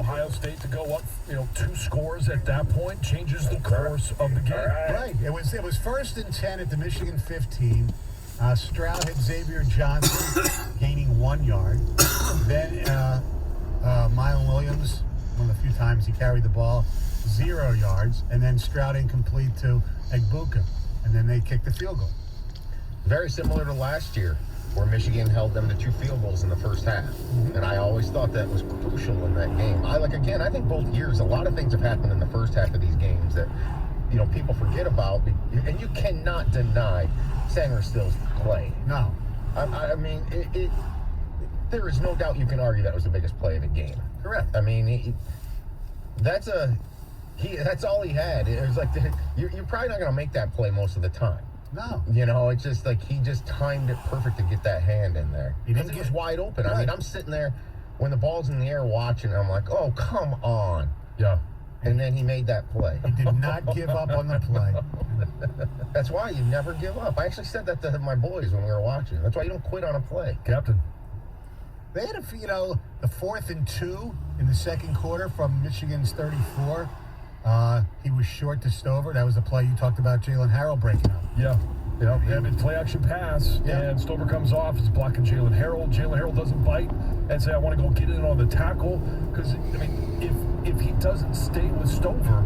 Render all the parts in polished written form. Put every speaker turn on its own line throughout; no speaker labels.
Ohio State to go up, 2 scores at that point changes the course of the game.
Right. It was first and 10 at the Michigan 15. Stroud hit Xavier Johnson, gaining 1 yard. Then Mylon Williams, one of the few times he carried the ball, 0 yards. And then Stroud incomplete to Egbuka. And then they kicked the field goal.
Very similar to last year, where Michigan held them to 2 field goals in the first half. And I always thought that was crucial in that game. I think both years, a lot of things have happened in the first half of these games that, people forget about. And you cannot deny Sanders Still's play.
No.
I mean, there is no doubt you can argue that was the biggest play of the game.
Correct.
I mean, that's all he had. It was like, you're probably not going to make that play most of the time.
No.
It's just like he just timed it perfect to get that hand in there. Because he was wide open.
Right.
I mean, I'm sitting there when the ball's in the air watching, and I'm like, oh, come on.
Yeah.
And then he made that play.
He did not give up on the play.
That's why you never give up. I actually said that to my boys when we were watching. That's why you don't quit on a play.
Captain.
They had the 4th and 2 in the second quarter from Michigan's 34. He was short to Stover. That was the play you talked about, Jalen Harrell breaking up.
Yeah. Play action pass, and Stover comes off. He's blocking Jalen Harrell. Jalen Harrell doesn't bite and say, I want to go get in on the tackle. Because, if he doesn't stay with Stover,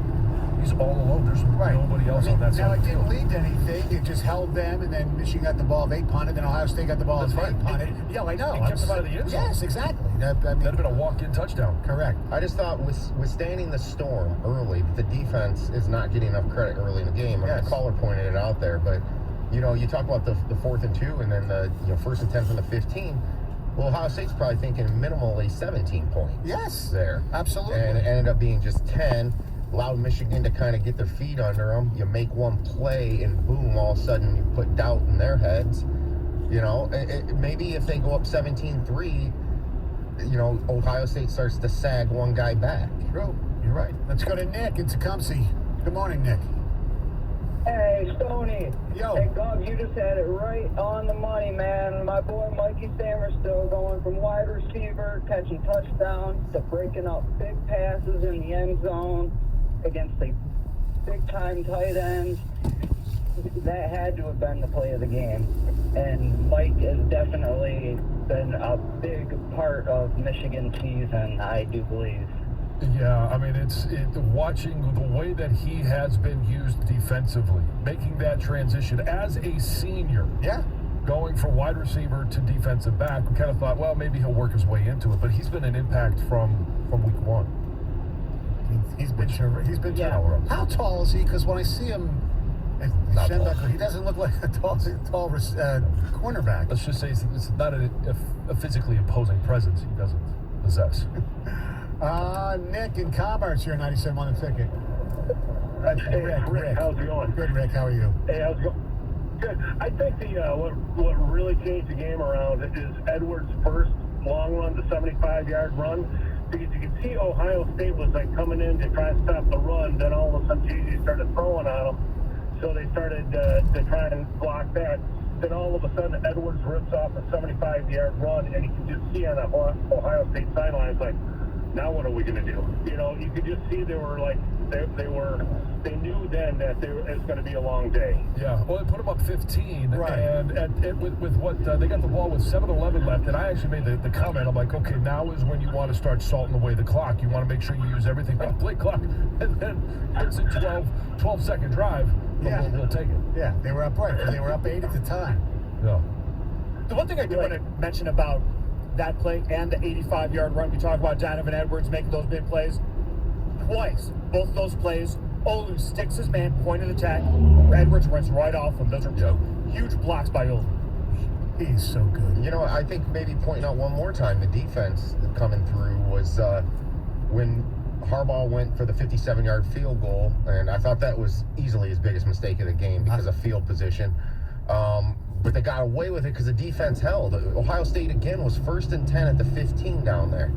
he's all alone. There's nobody else on that side.
Now, it didn't lead to anything. It just held them, and then Michigan got the ball. They punted, then Ohio State got the ball.
That's
They
right.
punted. Yeah, I know.
It kept them out of the end zone.
Yes, exactly.
That'd have been a walk-in touchdown.
Correct.
I just thought withstanding the storm early, the defense is not getting enough credit early in the game. I mean, the caller pointed it out there, but you talk about the 4th and 2, and then the 1st and 10 from the 15. Well, Ohio State's probably thinking minimally 17 points.
Yes,
there,
absolutely.
And it ended up being just 10. Allowed Michigan to kind of get their feet under them. You make one play, and boom, all of a sudden you put doubt in their heads. Maybe if they go up 17-3, Ohio State starts to sag one guy back.
True. You're right. Let's go to Nick in Tecumseh. Good morning, Nick.
Hey, Stoney.
Yo.
Hey, Gov, you just had it right on the money, man. My boy Mikey Samerstill going from wide receiver, catching touchdowns, to breaking up big passes in the end zone against a big-time tight end. That had to have been the play of the game. And Mike has definitely been a big part of Michigan's season, I do believe.
Yeah, I mean, watching the way that he has been used defensively, making that transition as a senior.
Yeah.
Going from wide receiver to defensive back, we kind of thought, well, maybe he'll work his way into it, but he's been an impact from week 1.
He's been terrific. How tall is he? Because when I see him at Schenbecker, he doesn't look like a tall cornerback.
Let's just say it's not a physically imposing presence he doesn't possess.
Nick in Commerce here, 97 on the ticket.
Hey, Rick, how's it going?
Good, Rick. How are you?
Hey, how's it going? Good. I think what really changed the game around is Edwards' first long run, the 75-yard run. Because you can see Ohio State was coming in to try and stop the run. Then all of a sudden, JJ started throwing on them, so they started to try and block that. Then all of a sudden, Edwards rips off a 75-yard run, and you can just see on the Ohio State sidelines now what are we going to do? You could just see they were they knew then that it was going to be a long day.
Yeah, well, they put them up 15,
right.
And with what they got the ball with 7:11 left, and I actually made the comment. I'm like, okay, now is when you want to start salting away the clock. You want to make sure you use everything on the play clock, and then it's a 12-second drive.
Yeah,
we'll take it.
Yeah, they were up right. They were up 8 at the time.
Yeah.
The one thing I do want to mention about that play and the 85-yard run, we talk about Donovan Edwards making those big plays. Twice, both those plays, Olu sticks his man, point of attack. Edwards runs right off him. Those are two huge blocks by Olu.
He's so good.
I think maybe pointing out one more time, the defense coming through was when Harbaugh went for the 57-yard field goal, and I thought that was easily his biggest mistake of the game because of field position. But they got away with it because the defense held. Ohio State, again, was 1st and 10 at the 15 down there.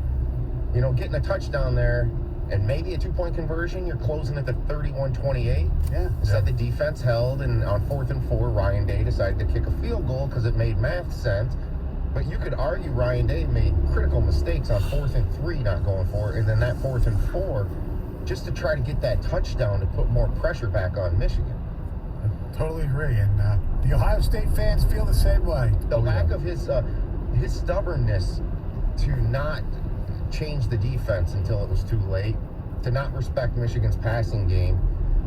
Getting a touchdown there and maybe a 2-point conversion, you're closing at the 31-28.
Yeah.
Instead, the defense held, and on 4th and 4, Ryan Day decided to kick a field goal because it made math sense. But you could argue Ryan Day made critical mistakes on 4th and 3 not going for it, and then that 4th and 4 just to try to get that touchdown to put more pressure back on Michigan.
Totally agree. And the Ohio State fans feel the same way.
The lack of his stubbornness to not change the defense until it was too late, to not respect Michigan's passing game,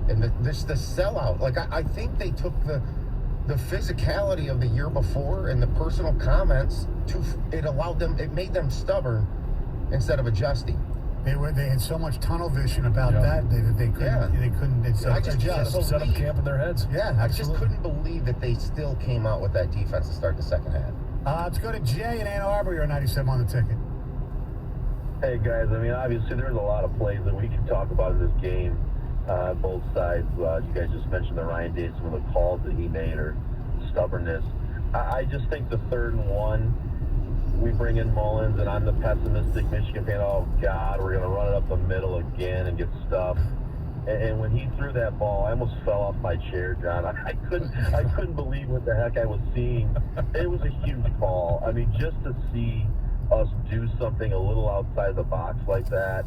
and the sellout. Like, I think they took the physicality of the year before and the personal comments it made them stubborn instead of adjusting.
They had so much tunnel vision about that they couldn't adjust.
Set up camp in their heads.
Yeah,
I
absolutely.
just couldn't believe that they still came out with that defense to start the second half.
Let's go to Jay in Ann Arbor. You're 97 on the ticket.
Hey guys, I mean, obviously there's a lot of plays that we can talk about in this game, both sides. You guys just mentioned the Ryan Day, some of the calls that he made, or stubbornness. I just think the 3rd and 1, we bring in Mullins, and I'm the pessimistic Michigan fan. Oh God, we're gonna run it up the middle again and get stuffed. And when he threw that ball, I almost fell off my chair, John. I couldn't believe what the heck I was seeing. It was a huge call. I mean, just to see us do something a little outside the box like that.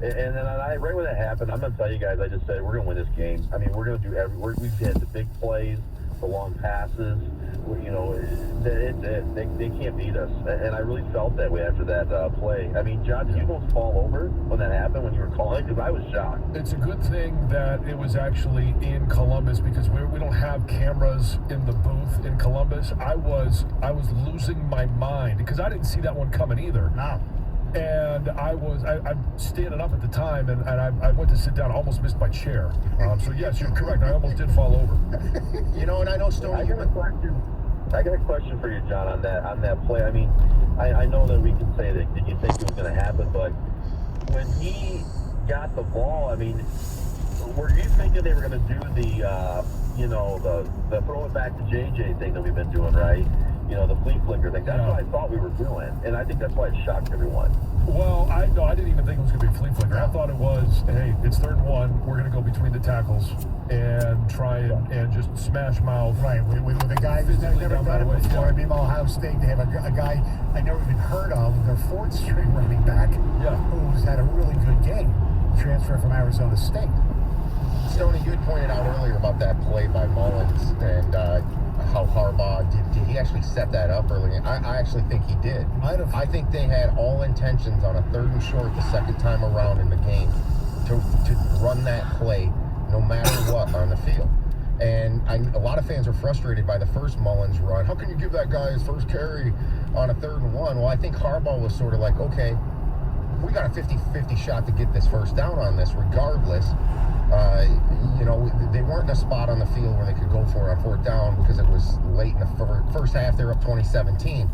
And then right when that happened, I'm going to tell you guys, I just said, we're going to win this game. I mean, we're going to do we've had the big plays, the long passes. You know, they can't beat us. And I really felt that way after that play. I mean, John, did you almost fall over when that happened, when you were calling? Because I was shocked.
It's a good thing that it was actually in Columbus, because we don't have cameras in the booth in Columbus. I was losing my mind because I didn't see that one coming either.
No.
And I'm standing up at the time, and I went to sit down. I almost missed my chair. So yes, you're correct. I almost did fall over.
You know, and I know Stoney.
I got a question for you, John, on that play. I mean, I know that we can say that, did you think it was going to happen? But when he got the ball, I mean, were you thinking they were going to do the throw it back to JJ thing that we've been doing, right? You know, the flea flicker thing. That's what I thought we were doing, and I think that's why it shocked everyone.
Well, I didn't even think it was going to be a flea flicker. I thought it was, hey, it's 3rd and 1. We're going to go between the tackles and try and just smash mouth.
Right, with the guy who's never done it before. I mean, Ohio State, they have a guy I never even heard of, their 4th string running back, who's had a really good game, transfer from Arizona State.
Stoney, you had pointed out earlier about that play by Mullins and how Harbaugh did he actually set that up early? I actually think he did.
He might have.
I think they had all intentions on a 3rd and short the second time around in the game to run that play no matter what on the field. And a lot of fans are frustrated by the first Mullins run. How can you give that guy his first carry on a 3rd and 1? Well, I think Harbaugh was sort of like, okay, we got a 50-50 shot to get this first down on this regardless. You know, they weren't in a spot on the field where they could go for it on 4th down because it was late in the first half. They were up 2017.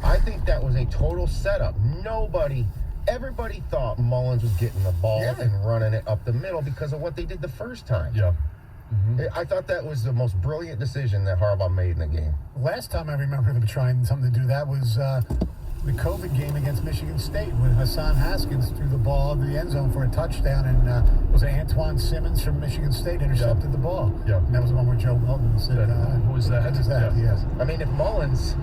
I think that was a total setup. Everybody thought Mullins was getting the ball and running it up the middle because of what they did the first time.
Yeah. Mm-hmm.
I thought that was the most brilliant decision that Harbaugh made in the game.
Last time I remember them trying something to do that was the COVID game against Michigan State when Hassan Haskins threw the ball in the end zone for a touchdown, and was it Antoine Simmons from Michigan State intercepted the ball?
Yeah.
And that was the one where Joe Milton said,
who was that?
Who was that? Yes.
I mean, if Mullins,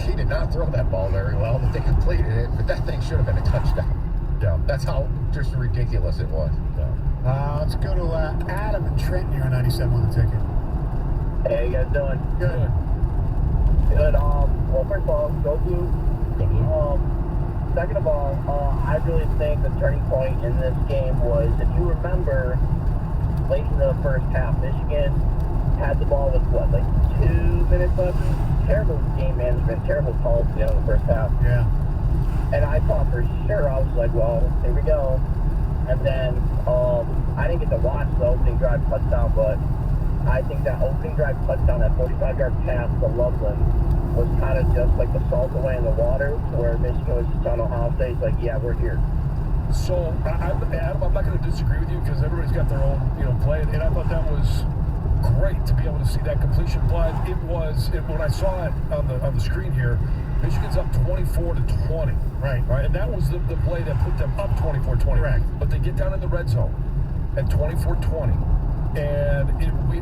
he did not throw that ball very well, but they completed it. But that thing should have been a touchdown.
Yeah.
That's how just ridiculous it was.
Yeah.
Let's go to Adam in Trenton here on 97 on the ticket.
Hey, you guys doing?
Good.
Good. Well, first of all, go Blue.
Go Blue.
Second of all, I really think the turning point in this game was, if you remember, late in the first half, Michigan had the ball with, 2 minutes left? Terrible game management, terrible calls at the end of the first half.
Yeah.
And I thought for sure, I was like, well, here we go. And then I didn't get to watch the opening drive touchdown, but I think that opening drive touchdown, that 45-yard pass to Loveland, was kind of just like the salt away in the water, where Michigan was just on Ohio State, like, yeah, we're here.
So, Adam, I'm not going to disagree with you because everybody's got their own, play, and I thought that was great to be able to see that completion. But when I saw it on the screen here, Michigan's up 24-20.
Right.
And that was the play that put them up 24-20.
Correct.
But they get down in the red zone at 24-20. And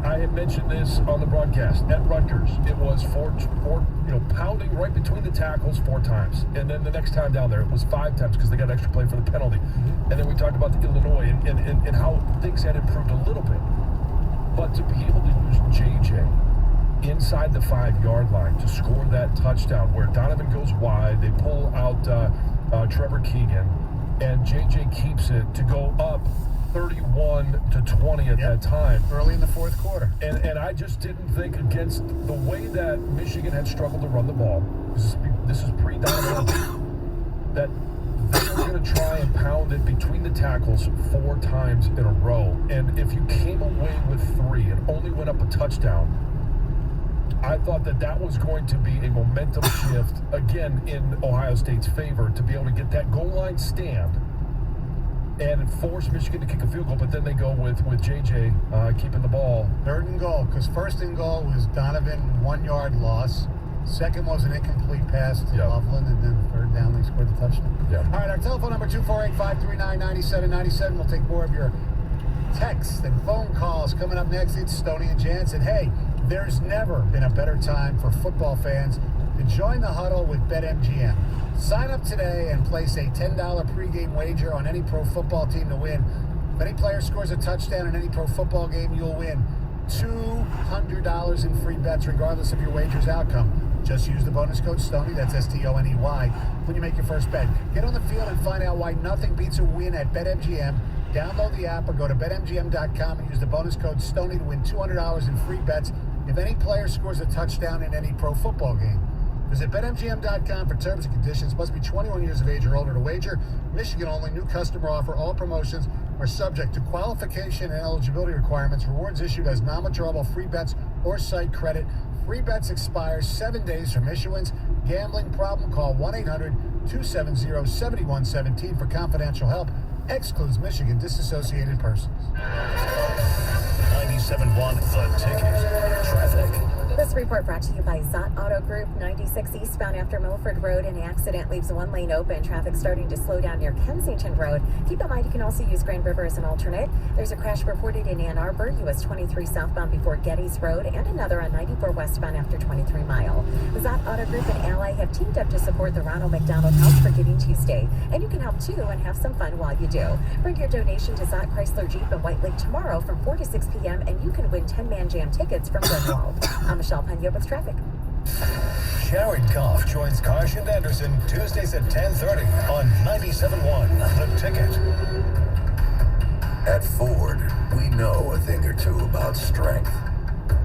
I had mentioned this on the broadcast. At Rutgers, it was four, pounding right between the tackles 4 times. And then the next time down there, it was 5 times because they got extra play for the penalty. And then we talked about the Illinois and how things had improved a little bit. But to be able to use JJ inside the 5-yard line to score that touchdown where Donovan goes wide, they pull out Trevor Keegan, and JJ keeps it to go up 31-20 at that time.
Early in the fourth quarter.
And I just didn't think against the way that Michigan had struggled to run the ball, this is pre-Donovan, that they were going to try and pound it between the tackles 4 times in a row. And if you came away with 3 and only went up a touchdown, I thought that was going to be a momentum shift, again, in Ohio State's favor to be able to get that goal line stand and force Michigan to kick a field goal, but then they go with JJ keeping the ball. 3rd and goal, because 1st and goal was Donovan, 1-yard loss. 2nd was an incomplete pass to Loveland, and then 3rd down, they scored the touchdown. All right, our telephone number, 248-539-9797. We'll take more of your texts and phone calls coming up next. It's Stoney and Jansen. Hey, there's never been a better time for football fans to join the huddle with BetMGM. Sign up today and place a $10 pregame wager on any pro football team to win. If any player scores a touchdown in any pro football game, you'll win $200 in free bets regardless of your wager's outcome. Just use the bonus code STONEY, that's STONEY, when you make your first bet. Get on the field and find out why nothing beats a win at BetMGM. Download the app or go to BetMGM.com and use the bonus code STONEY to win $200 in free bets if any player scores a touchdown in any pro football game. Visit BetMGM.com for terms and conditions. Must be 21 years of age or older to wager. Michigan only. New customer offer. All promotions are subject to qualification and eligibility requirements. Rewards issued as non-withdrawable free bets or site credit. Free bets expire 7 days from issuance. Gambling problem? Call 1-800-270-7117 for confidential help. Excludes Michigan disassociated persons.
97.1 The Ticket. Traffic.
This report brought to you by Zott Auto Group. 96 eastbound after Milford Road. An accident leaves 1 lane open. Traffic starting to slow down near Kensington Road. Keep in mind you can also use Grand River as an alternate. There's a crash reported in Ann Arbor, US 23 southbound before Gettys Road, and another on 94 westbound after 23 Mile. Zott Auto Group and Ally have teamed up to support the Ronald McDonald House for Giving Tuesday. And you can help too and have some fun while you do. Bring your donation to Zott Chrysler Jeep in White Lake tomorrow from 4 to 6 p.m. and you can win 10-man jam tickets from Greenwald. I'm Michelle Pena with traffic.
Jared Goff joins Karsh and Anderson Tuesdays at 10:30 on 97.1 The Ticket.
At Ford, we know a thing or two about strength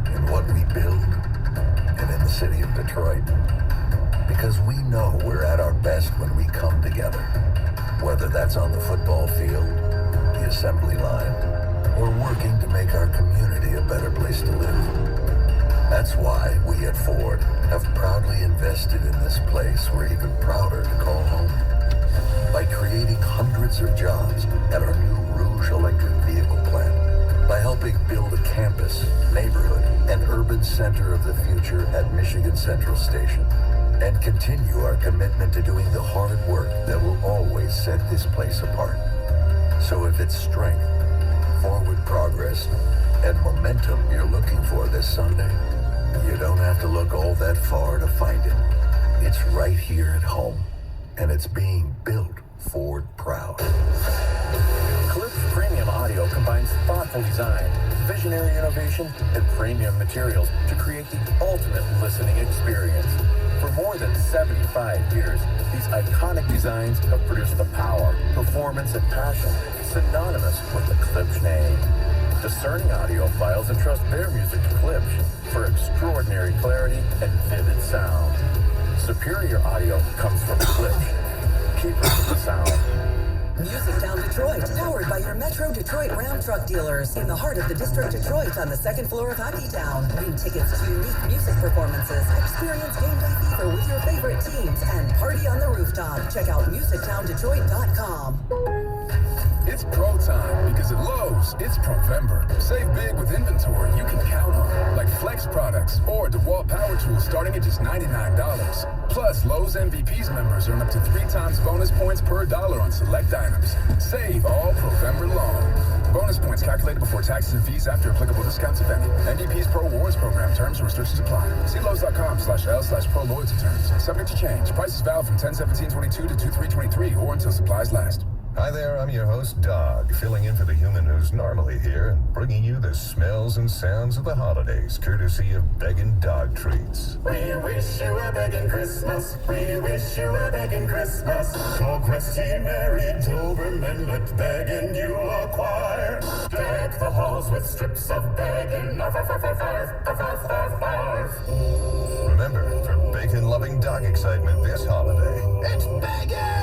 in what we build and in the city of Detroit. Because we know we're at our best when we come together. Whether that's on the football field, the assembly line, or working to make our community a better place to live. That's why we at Ford have proudly invested in this place we're even prouder to call home. By creating hundreds of jobs at our new Rouge electric vehicle plant. By helping build a campus, neighborhood, and urban center of the future at Michigan Central Station. And continue our commitment to doing the hard work that will always set this place apart. So if it's strength, forward progress, and momentum you're looking for this Sunday, you don't have to look all that far to find it. It's right here at home, and it's being built Ford proud.
Klipsch Premium Audio combines thoughtful design, visionary innovation, and premium materials to create the ultimate listening experience. For more than 75 years, these iconic designs have produced the power, performance, and passion synonymous with the Klipsch name. Discerning audiophiles entrust their music to Klipsch for extraordinary clarity and vivid sound. Superior audio comes from Klipsch. Keepers of the sound.
Music Town Detroit, powered by your Metro Detroit Ram Truck dealers in the heart of the District Detroit on the 2nd floor of Hockey Town. Win tickets to unique music performances, experience game day fever with your favorite teams, and party on the rooftop. Check out musictowndetroit.com.
It's pro time because at Lowe's, it's Provember. Save big with inventory you can count on, like Flex products or DeWalt power tools starting at just $99. Plus, Lowe's MVPs members earn up to 3 times bonus points per dollar on select items. Save all Provember long. Bonus points calculated before taxes and fees after applicable discounts, if any. NDP's Pro Rewards program terms and restrictions apply. See Lowe's.com/L/Pro Loyalty terms. Subject to change. Prices valid from 10/17/22 to 2/3/23 or until supplies last.
Hi there, I'm your host, Dog, filling in for the human who's normally here and bringing you the smells and sounds of the holidays, courtesy of Beggin' Dog Treats.
We wish you a begging Christmas. We wish you a begging Christmas. Dog Resty, Merry Doberman, let begging you acquire. Deck the halls with strips of begging.
Remember, for bacon-loving dog excitement this holiday, it's Beggin'!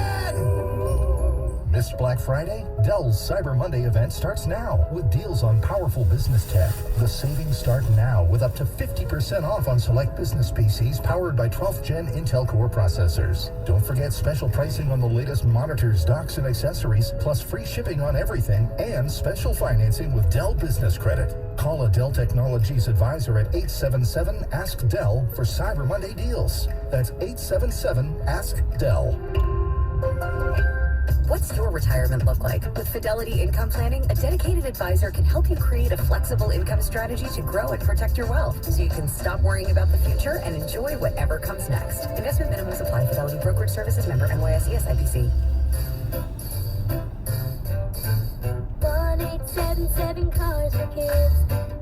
Missed Black Friday? Dell's Cyber Monday event starts now with deals on powerful business tech. The savings start now with up to 50% off on select business PCs powered by 12th Gen Intel Core processors. Don't forget special pricing on the latest monitors, docks, and accessories, plus free shipping on everything and special financing with Dell Business Credit. Call a Dell Technologies advisor at 877-ASK-DELL for Cyber Monday deals. That's 877-ASK-DELL.
What's your retirement look like? With Fidelity Income Planning, a dedicated advisor can help you create a flexible income strategy to grow and protect your wealth so you can stop worrying about the future and enjoy whatever comes next. Investment minimums apply. Fidelity Brokerage Services member NYSE SIPC.
1877 Cars for Kids.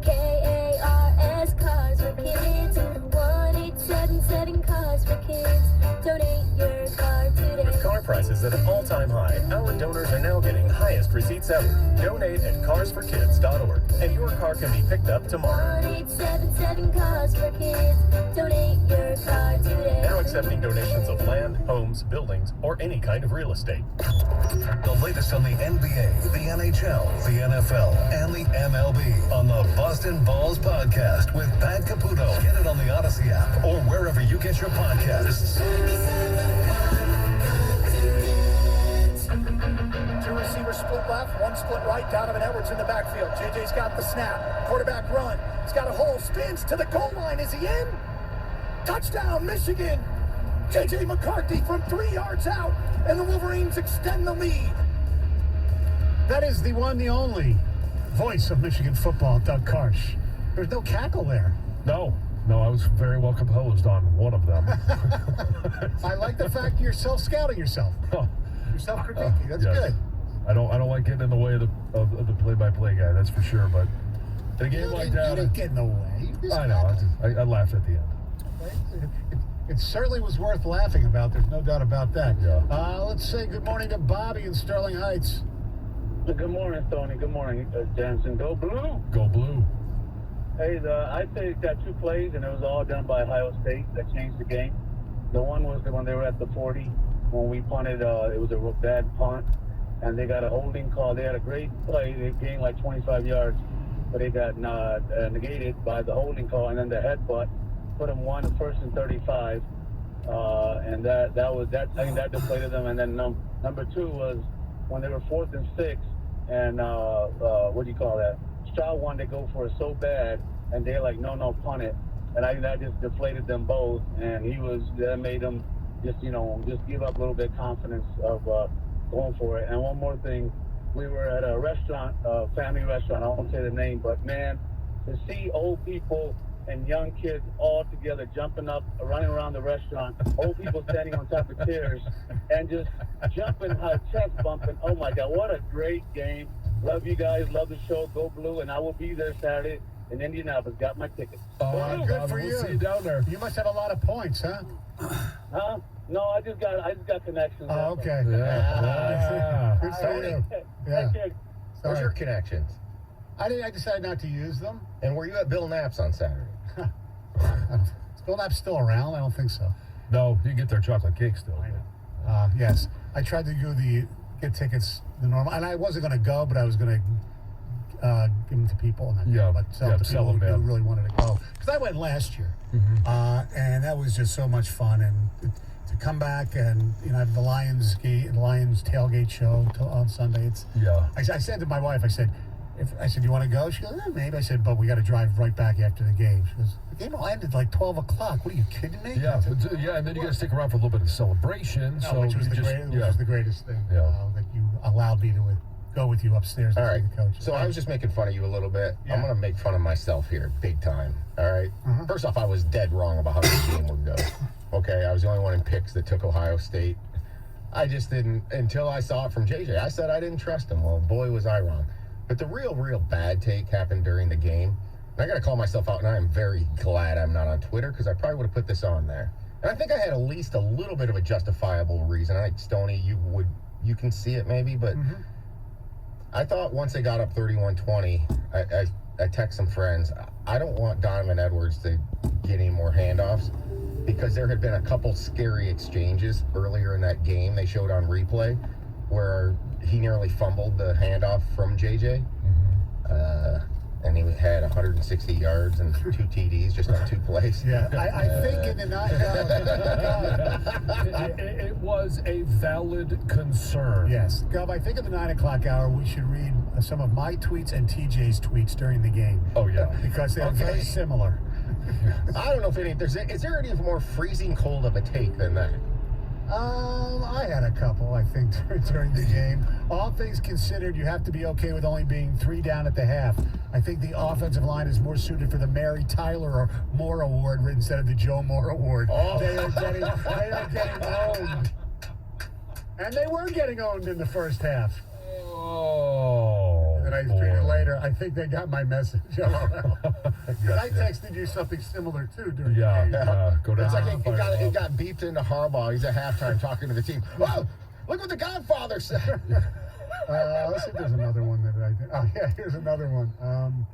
KARS Cars for Kids. 1877 Cars for Kids. Donate your car today.
With car prices at an all-time high, our donors are now getting highest receipts ever. Donate at carsforkids.org, and your car can be picked up tomorrow.
1877 Cars for Kids. Donate your car today.
Now accepting donations of land, homes, buildings, or any kind of real estate.
The latest on the NBA, the NHL, the NFL, and the MLB on the Boston Balls podcast with Pat Caputo. Get it on the Odyssey app or wherever you get your podcasts.
Two receivers split left, one split right. Donovan Edwards in the backfield. JJ's got the snap. Quarterback run. He's got a hole. Spins to the goal line. Is he in? Touchdown, Michigan. JJ McCarthy from 3 yards out, and the Wolverines extend the lead.
That is the one, the only voice of Michigan football, Doug Karsh. There's no cackle there.
No, I was very well composed on one of them.
I like the fact you're self-scouting yourself. You're self-critiquing. That's
yes.
good.
I don't like getting in the way of the play-by-play guy. That's for sure. But in a game like that,
you didn't get in the way.
I know. I laughed at the end.
It certainly was worth laughing about. There's no doubt about that.
Yeah.
Let's say good morning to Bobby in Sterling Heights.
Good morning, Tony. Good morning, Jansen. Go Blue.
Go Blue.
Hey, I say got 2 plays, and it was all done by Ohio State that changed the game. The one was when they were at the 40, when we punted. It was a real bad punt, and they got a holding call. They had a great play. They gained like 25 yards, but they got negated by the holding call, and then the headbutt put them 1st and 35, and that I think that deflated them. And then number 2 was when they were 4th and 6, and what do you call that? Stroud wanted to go for it so bad, and they're like, no, punt it. And I think that just deflated them both, and that made them just give up a little bit of confidence of going for it. And one more thing, we were at a restaurant, family restaurant, I won't say the name, but man, to see old people and young kids all together jumping up, running around the restaurant, old people standing on top of chairs, and just jumping, chest bumping. Oh my God, what a great game. Love you guys, love the show, Go Blue, and I will be there Saturday in Indianapolis. Got my tickets.
Good for
we'll
you.
See you down there.
You must have a lot of points, huh?
Huh? No, I just got connections.
Oh, okay.
Yeah.
Good for you. Yeah.
Where's your connections?
I decided not to use them.
And were you at Bill Knapp's on Saturday?
Is Bill Knapp still around? I don't think so.
No, you can get their chocolate cake still.
Yes. I tried to get tickets the normal, and I wasn't going to go, but I was going to give them to people. And sell to people who really wanted to go. Because I went last year, and that was just so much fun. And to come back and have the Lions tailgate show on Sunday. I said to my wife, I said, you want to go? She goes, maybe. I said, but we got to drive right back after the game. She goes, the game will end at like 12 o'clock. What are you kidding me?
Yeah, and then you got to stick around for a little bit of celebration.
Which was the greatest thing that you allowed me go with you upstairs.
All right.
The coach.
So I was just making fun of you a little bit.
Yeah.
I'm going to make fun of myself here, big time. All right. First off, I was dead wrong about how this game would go. Okay. I was the only one in picks that took Ohio State. I just didn't until I saw it from JJ. I said I didn't trust him. Well, boy, was I wrong. But the real bad take happened during the game. And I got to call myself out, and I am very glad I'm not on Twitter because I probably would have put this on there. And I think I had at least a little bit of a justifiable reason. I think, Stoney, you can see it maybe, but I thought once they got up 31-20, I text some friends, I don't want Donovan Edwards to get any more handoffs because there had been a couple scary exchanges earlier in that game they showed on replay where he nearly fumbled the handoff from JJ. And he had 160 yards and 2 TDs just on 2 plays.
Yeah, I think in the night.
It was a valid concern.
Yes. Gov, I think in the 9 o'clock hour, we should read some of my tweets and TJ's tweets during the game.
Oh, yeah.
Because they're very similar.
I don't know if is there any more freezing cold of a take than that?
I had a couple, I think, during the game. All things considered, you have to be okay with only being 3 down at the half. I think the offensive line is more suited for the Mary Tyler or Moore Award instead of the Joe Moore Award.
Oh.
They are getting owned. And they were getting owned in the first half.
Oh.
And I tweeted later, I think they got my message. Because I texted you something similar, too, during the game.
Go down.
It's like it got beeped into Harbaugh. He's at halftime talking to the team. Whoa, look what the Godfather said.
Let's see if there's another one that I did. Oh, yeah, here's another one.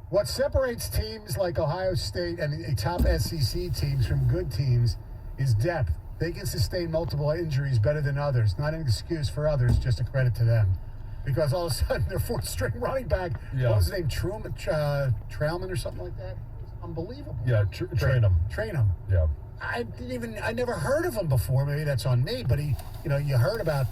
What separates teams like Ohio State and the top SEC teams from good teams is depth. They can sustain multiple injuries better than others. Not an excuse for others, just a credit to them. Because all of a sudden, their 4th-string running back, what was his name, Trailman or something like that? It was unbelievable.
Yeah, Trainum.
Trainum.
Yeah.
I never heard of him before. Maybe that's on me, but you heard about,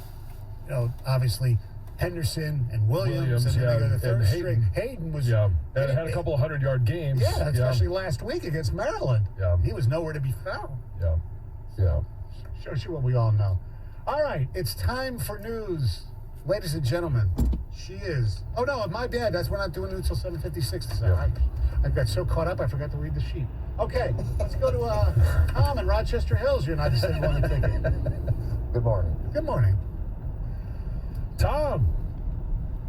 obviously Henderson and Williams and then the 3rd string. Hayden was.
Yeah. And had a couple 100-yard games.
Yeah, especially last week against Maryland.
Yeah.
He was nowhere to be found.
Yeah. Yeah.
Shows you what we all know. All right, it's time for news. Ladies and gentlemen, she is. Oh, no, my bad. We're not doing it until 7:56 this hour. I got so caught up, I forgot to read the sheet. Okay, let's go to Tom in Rochester Hills. You're not just sitting on the ticket.
Good morning.
Good morning.
Tom.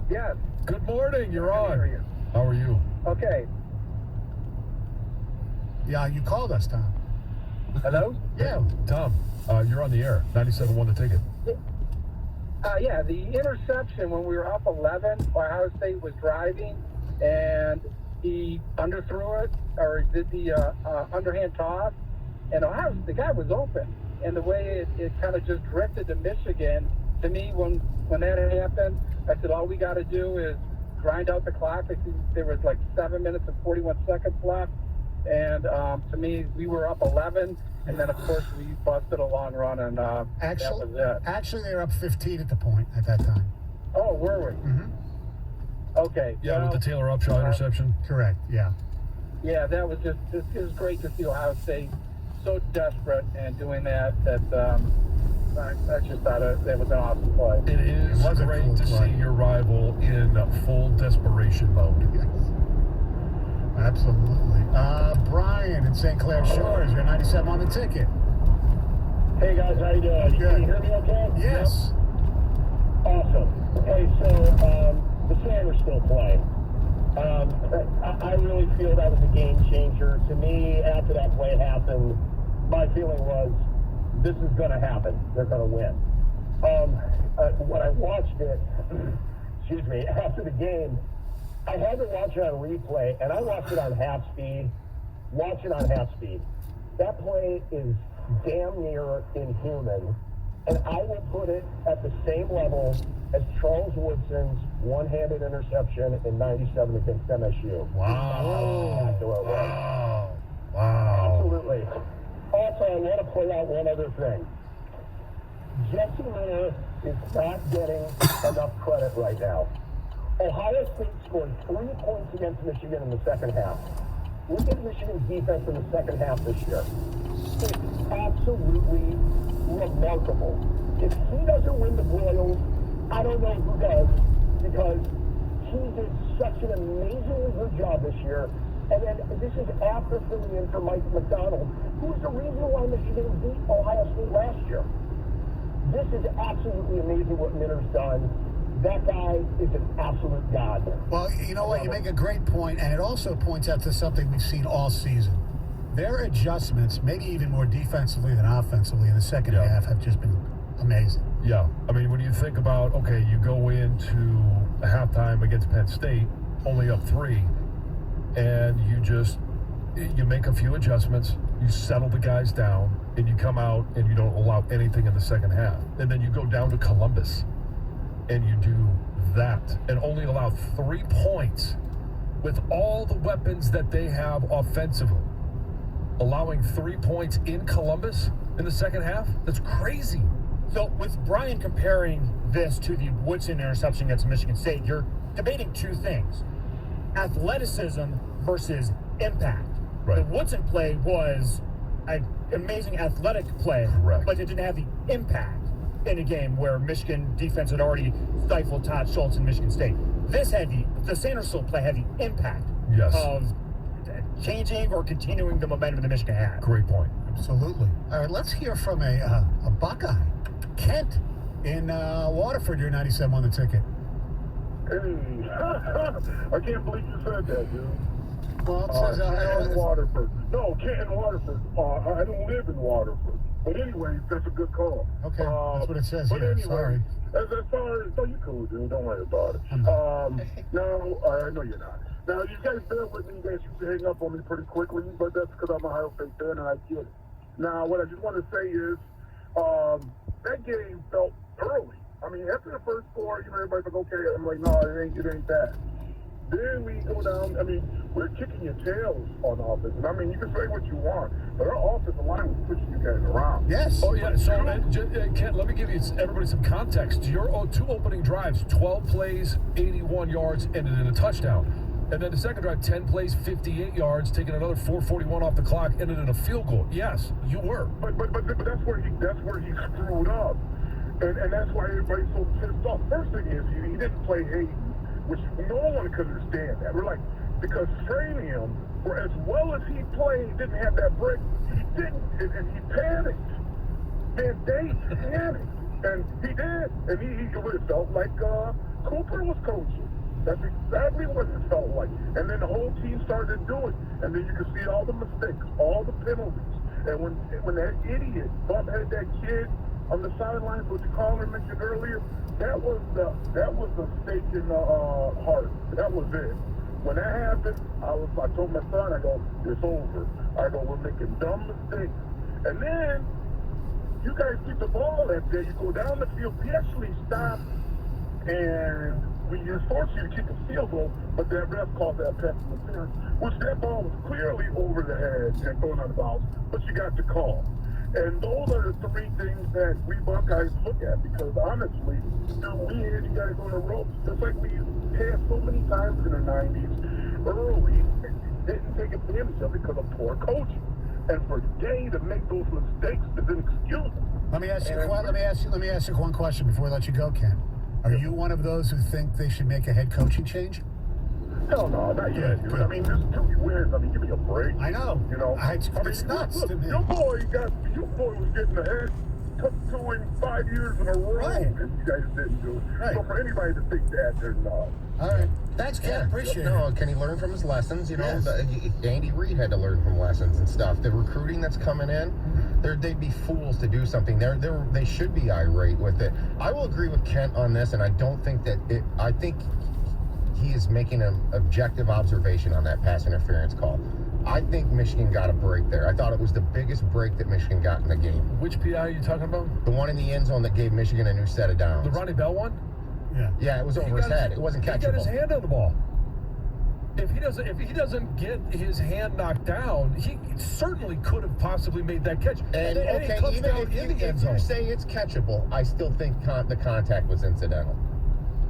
Yes.
Good morning. You're on.
How are you?
How are you?
Okay.
Yeah, you called us, Tom.
Hello?
Yeah.
Tom, you're on the air. 97.1 The Ticket.
Yeah, the interception when we were up 11, Ohio State was driving, and he underthrew it, or did the underhand toss, and the guy was open. And the way it kind of just drifted to Michigan, to me, when that happened, I said, all we got to do is grind out the clock. I think there was like 7 minutes and 41 seconds left. And to me, we were up 11, and then, of course, we busted a long run, and that was it.
Actually, they were up 15 at that time.
Oh, were we?
Mm-hmm.
Okay.
Yeah, with the Taylor Upshaw interception.
Correct, yeah.
Yeah, that was it was great to see Ohio State so desperate and doing that I just thought that was an awesome play.
It is great to see your rival in full desperation mode.
Yes. Absolutely. Brian in St. Clair Shores, you're 97 on The Ticket.
Hey guys, how you doing?
Good.
Can you hear me okay?
Yes.
Awesome. Hey, so the Sanders still playing. I really feel that was a game changer. To me, after that play happened, my feeling was this is going to happen. They're going to win. When I watched it, excuse me, after the game, I had to watch it on replay, and I watched it on half speed. Watch it on half speed. That play is damn near inhuman, and I will put it at the same level as Charles Woodson's one-handed interception in '97 against MSU.
Wow.
Wow. Absolutely. Also, I want to point out one other thing. Jesse Moore is not getting enough credit right now. Ohio State scored 3 points against Michigan in the second half. Look at Michigan's defense in the second half this year. It's absolutely remarkable. If he doesn't win the Broyles,
I don't know who does, because he did such an amazingly good job this year. And then this is after filling in for Mike McDonald, who was the reason why Michigan beat Ohio State last year. This is absolutely amazing what Minter's done. That guy is an absolute god.
Well, you know what? You make a great point, and it also points out to something we've seen all season. Their adjustments, maybe even more defensively than offensively in the second half, have just been amazing.
Yeah. I mean, when you think about, okay, you go into halftime against Penn State, only up 3, and you make a few adjustments, you settle the guys down, and you come out and you don't allow anything in the second half. And then you go down to Columbus, and you do that, and only allow 3 points with all the weapons that they have offensively. Allowing 3 points in Columbus in the second half? That's crazy.
So with Brian comparing this to the Woodson interception against Michigan State, you're debating two things. Athleticism versus impact.
Right.
The Woodson play was an amazing athletic play,
Correct.
but it didn't have the impact in a game where Michigan defense had already stifled Todd Schultz in Michigan State. This had the Sanderson play had the impact of changing or continuing the momentum that Michigan had.
Great point.
Absolutely. All right, let's hear from a Buckeye. Kent in Waterford, you're 97 on the ticket.
Hey, I can't believe you said that, dude.
Well, it says
Kent in Waterford. No, Kent in Waterford. I don't live in Waterford. But anyway, that's a good call.
Okay, that's what it says
but
here.
Anyway,
Sorry.
As far as, no, you cool, dude. Don't worry about it. No, I know you're not. Now, you guys bear with me. You guys used to hang up on me pretty quickly, but that's because I'm a Ohio State fan, and I get it. Now, what I just want to say is, that game felt early. I mean, after the first 4, everybody's like, okay. I'm like, no, it ain't that. Then we go down. I mean, we're kicking your tails on offense. And I mean, you can say what you want, but our offensive line was pushing you guys around.
Yes.
Oh, yeah. So, Kent, let me give everybody some context. Your 2 opening drives, 12 plays, 81 yards, ended in a touchdown. And then the second drive, 10 plays, 58 yards, taking another 4:41 off the clock, ended in a field goal. Yes, you were.
But that's where he screwed up, and that's why everybody's so pissed off. First thing is he didn't play Hayden, which no one could understand that. We're like, because Framium, for as well as he played, didn't have that break. He didn't, and he panicked. Man, they panicked, and he did, and he would have felt like Cooper was coaching. That's exactly what it felt like. And then the whole team started to do it. And then you could see all the mistakes, all the penalties. And when that idiot bump-headed that kid on the sidelines, what the caller mentioned earlier, that was the stake in the heart. That was it. When that happened, I told my son, I go, it's over. I go, we're making dumb mistakes. And then you guys keep the ball that day. You go down the field. We actually stopped, and we forced you to kick a field goal, but that ref called that pass interference, which that ball was clearly over the head and going out of bounds, but you got the call. And those are the 3 things that we Buckeyes look at, because honestly, we had you guys on the ropes, just like we had so many times in the 90s, early, didn't take advantage of it because of poor coaching. And for Day to make those mistakes is inexcusable.
Let me ask you one question before I let you go, Ken. Are you one of those who think they should make a head coaching change?
Hell no, not yet, dude. I mean, this is 2 wins. I mean, give me a break.
I know. It's nuts to me.
Your boy was getting ahead, took 2 in 5 years in a row, and you guys didn't do it.
Right.
So for anybody to think that, they're not.
All right. Thanks, Ken. Appreciate it.
No, can he learn from his lessons? Andy Reid had to learn from lessons and stuff. The recruiting that's coming in, they'd be fools to do something. They should be irate with it. I will agree with Kent on this, and I don't think that I think he is making an objective observation on that pass interference call. I think Michigan got a break there. I thought it was the biggest break that Michigan got in the game.
Which PI are you talking about?
The one in the end zone that gave Michigan a new set of downs.
The Ronnie Bell one?
Yeah, it was over his head. It wasn't catchable.
He got his hand on the ball. If he doesn't get his hand knocked down, he certainly could have possibly made that catch.
And
okay,
even if you say it's catchable, I still think the contact was incidental.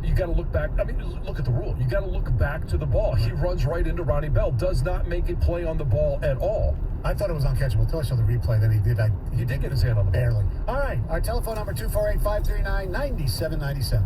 You got to look back. I mean, look at the rule. You got to look back to the ball. He runs right into Ronnie Bell. Does not make a play on the ball at all.
I thought it was uncatchable until I saw the replay. Then he did.
He did get his hand on the ball.
Barely. All right. Our telephone number 248-539-9797.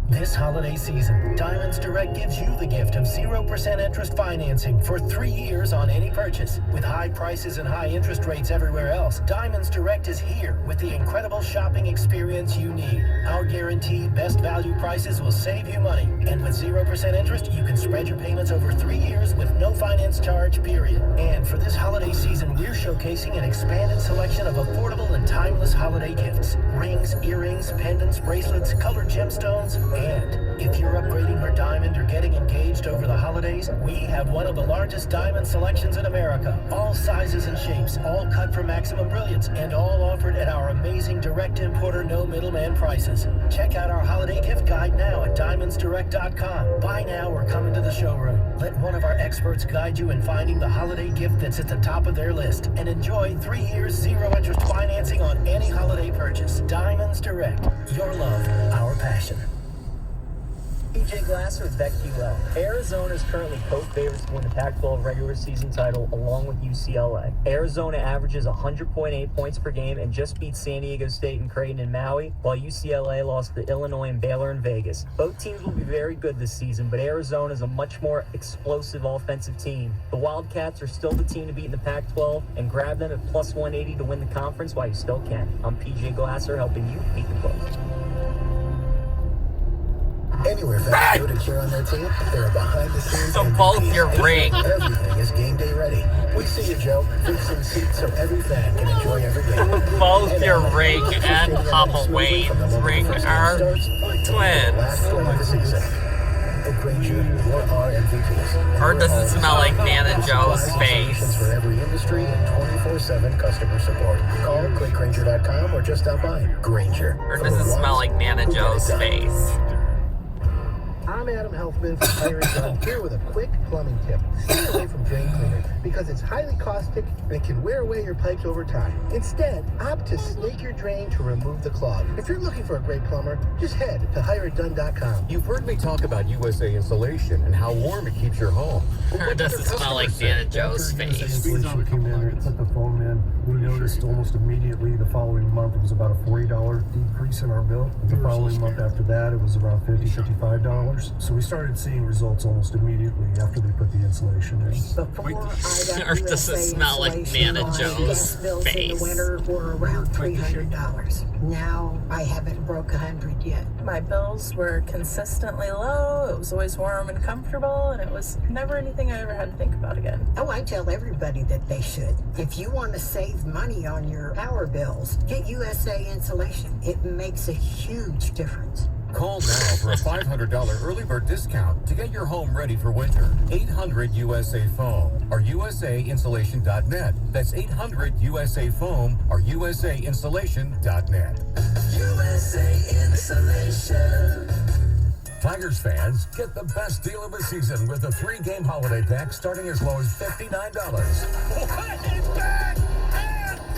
This holiday season, Diamonds Direct gives you the gift of 0% interest financing for 3 years on any purchase. With high prices and high interest rates everywhere else, Diamonds Direct is here with the incredible shopping experience you need. Our guaranteed best value prices will save you money. And with 0% interest, you can spread your payments over 3 years with no finance charge, period. And for this holiday season, we're showcasing an expanded selection of affordable and timeless holiday gifts. Rings, earrings, pendants, bracelets, colored gemstones, and if you're upgrading her diamond or getting engaged over the holidays, we have one of the largest diamond selections in America. All sizes and shapes, all cut for maximum brilliance, and all offered at our amazing direct importer, no middleman prices. Check out our holiday gift guide now at diamondsdirect.com. Buy now or come into the showroom. Let one of our experts guide you in finding the holiday gift that's at the top of their list. And enjoy 3 years zero interest financing on any holiday purchase. Diamonds Direct. Your love, our passion.
PJ Glasser with BetQL. Arizona is currently co-favorites to win the Pac-12 regular season title along with UCLA. Arizona averages 100.8 points per game and just beat San Diego State and Creighton and Maui, while UCLA lost to Illinois and Baylor in Vegas. Both teams will be very good this season, but Arizona is a much more explosive offensive team. The Wildcats are still the team to beat in the Pac-12, and grab them at plus 180 to win the conference while you still can. I'm PJ Glasser, helping you beat the books.
Anywhere fans go to cheer on their team, they're behind the scenes.
So both your ring.
Everything is game day ready. We see you, Joe. Fixing seats so every fan can enjoy every game.
Both your ring and Papa Wayne's ring are twins.
Last one of the season. At Grainger, your RMVPs.
Or does it smell like Nana Joe's face?
For every industry and 24/7 customer support. Call clickgrainger.com or just stop by. Grainger.
Or does it smell like Nana Joe's face?
I'm Adam Helfman from Fire & Gun, here with a quick plumbing tip. Stay away from drain cleaner because it's highly caustic and it can wear away your pipes over time. Instead, opt to snake your drain to remove the clog. If you're looking for a great plumber, just head to hireitdone.com.
You've heard me talk about USA Insulation and how warm it keeps your home.
Or does it smell like Nana Joe's face?
Insulation came in and put the foam in. We noticed almost immediately the following month it was about a $40 decrease in our bill. The following month after that it was around $50, $55. So we started seeing results almost immediately after they put the insulation in.
Or does it smell like Nana Joe's face?
In the winter were around $300. Now I haven't broke 100 yet.
My bills were consistently low. It was always warm and comfortable, and it was never anything I ever had to think about again.
Oh, I tell everybody that they should. If you want to save money on your power bills, get USA Insulation. It makes a huge difference.
Call now for a $500 early bird discount to get your home ready for winter. 800-USA-FOAM or USAinsulation.net. That's 800-USA-FOAM or USAinsulation.net.
USA Insulation.
Tigers fans, get the best deal of the season with a 3-game holiday pack starting as low as $59. Back and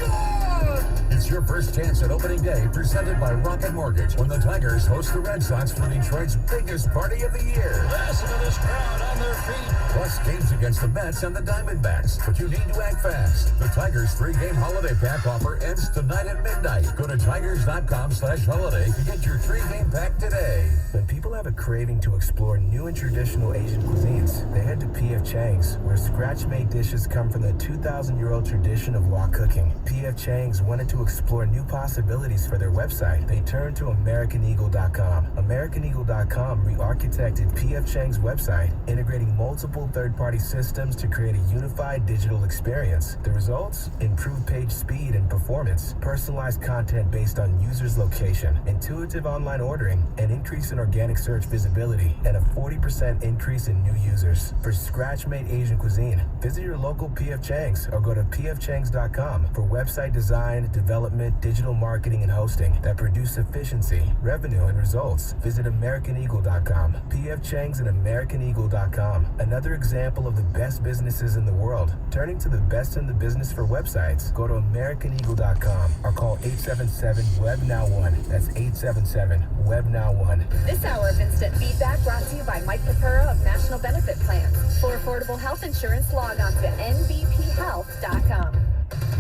gone! It's your first chance at opening day, presented by Rocket Mortgage, when the Tigers host the Red Sox for Detroit's biggest party of the year. Listen to this crowd on their feet. Plus games against the Mets and the Diamondbacks, but you need to act fast. The Tigers 3-game holiday pack offer ends tonight at midnight. Go to tigers.com/holiday to get your 3-game pack today.
When people have a craving to explore new and traditional Asian cuisines, they head to P.F. Chang's, where scratch-made dishes come from the 2,000-year-old tradition of wok cooking. P.F. Chang's wanted to explore new possibilities for their website. They turned to AmericanEagle.com. AmericanEagle.com re-architected P.F. Chang's website, integrating multiple third-party systems to create a unified digital experience. The results? Improved page speed and performance, personalized content based on users' location, intuitive online ordering, an increase in organic search visibility, and a 40% increase in new users. For scratch-made Asian cuisine, visit your local P.F. Chang's or go to pfchangs.com for website design, development, development, digital marketing, and hosting that produce efficiency, revenue, and results. Visit AmericanEagle.com. P.F. Chang's and AmericanEagle.com. Another example of the best businesses in the world. Turning to the best in the business for websites. Go to AmericanEagle.com or call 877-WEB-NOW1. That's 877-WEB-NOW1.
This hour of instant feedback brought to you by Mike Papura of National Benefit Plans. For affordable health insurance, log on to nbphealth.com.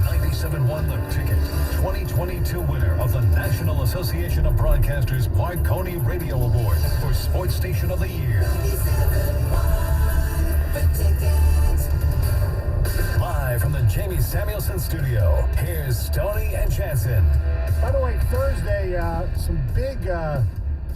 97.1 The Ticket, 2022 winner of the National Association of Broadcasters Marconi Radio Award for Sports Station of the Year. Live from the Jamie Samuelson Studio, here's Stoney and Jansen.
By the way, Thursday, some big,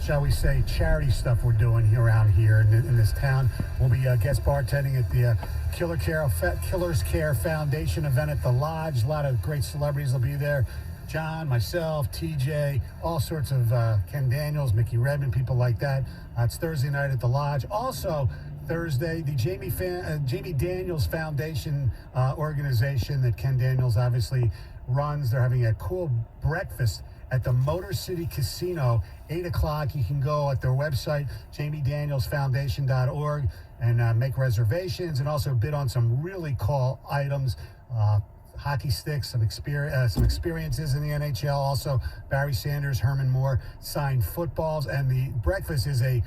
shall we say, charity stuff we're doing around here in this town. We'll be guest bartending at the Killers Care Foundation event at the Lodge. A lot of great celebrities will be there. John, myself, TJ, all sorts of Ken Daniels, Mickey Redmond, people like that. It's Thursday night at the Lodge. Also, Thursday, the Jamie Daniels Foundation organization that Ken Daniels obviously runs. They're having a cool breakfast at the Motor City Casino, 8 o'clock. You can go at their website, jamiedanielsfoundation.org, and make reservations and also bid on some really cool items. Hockey sticks, some experiences in the NHL. Also, Barry Sanders, Herman Moore signed footballs. And the breakfast is a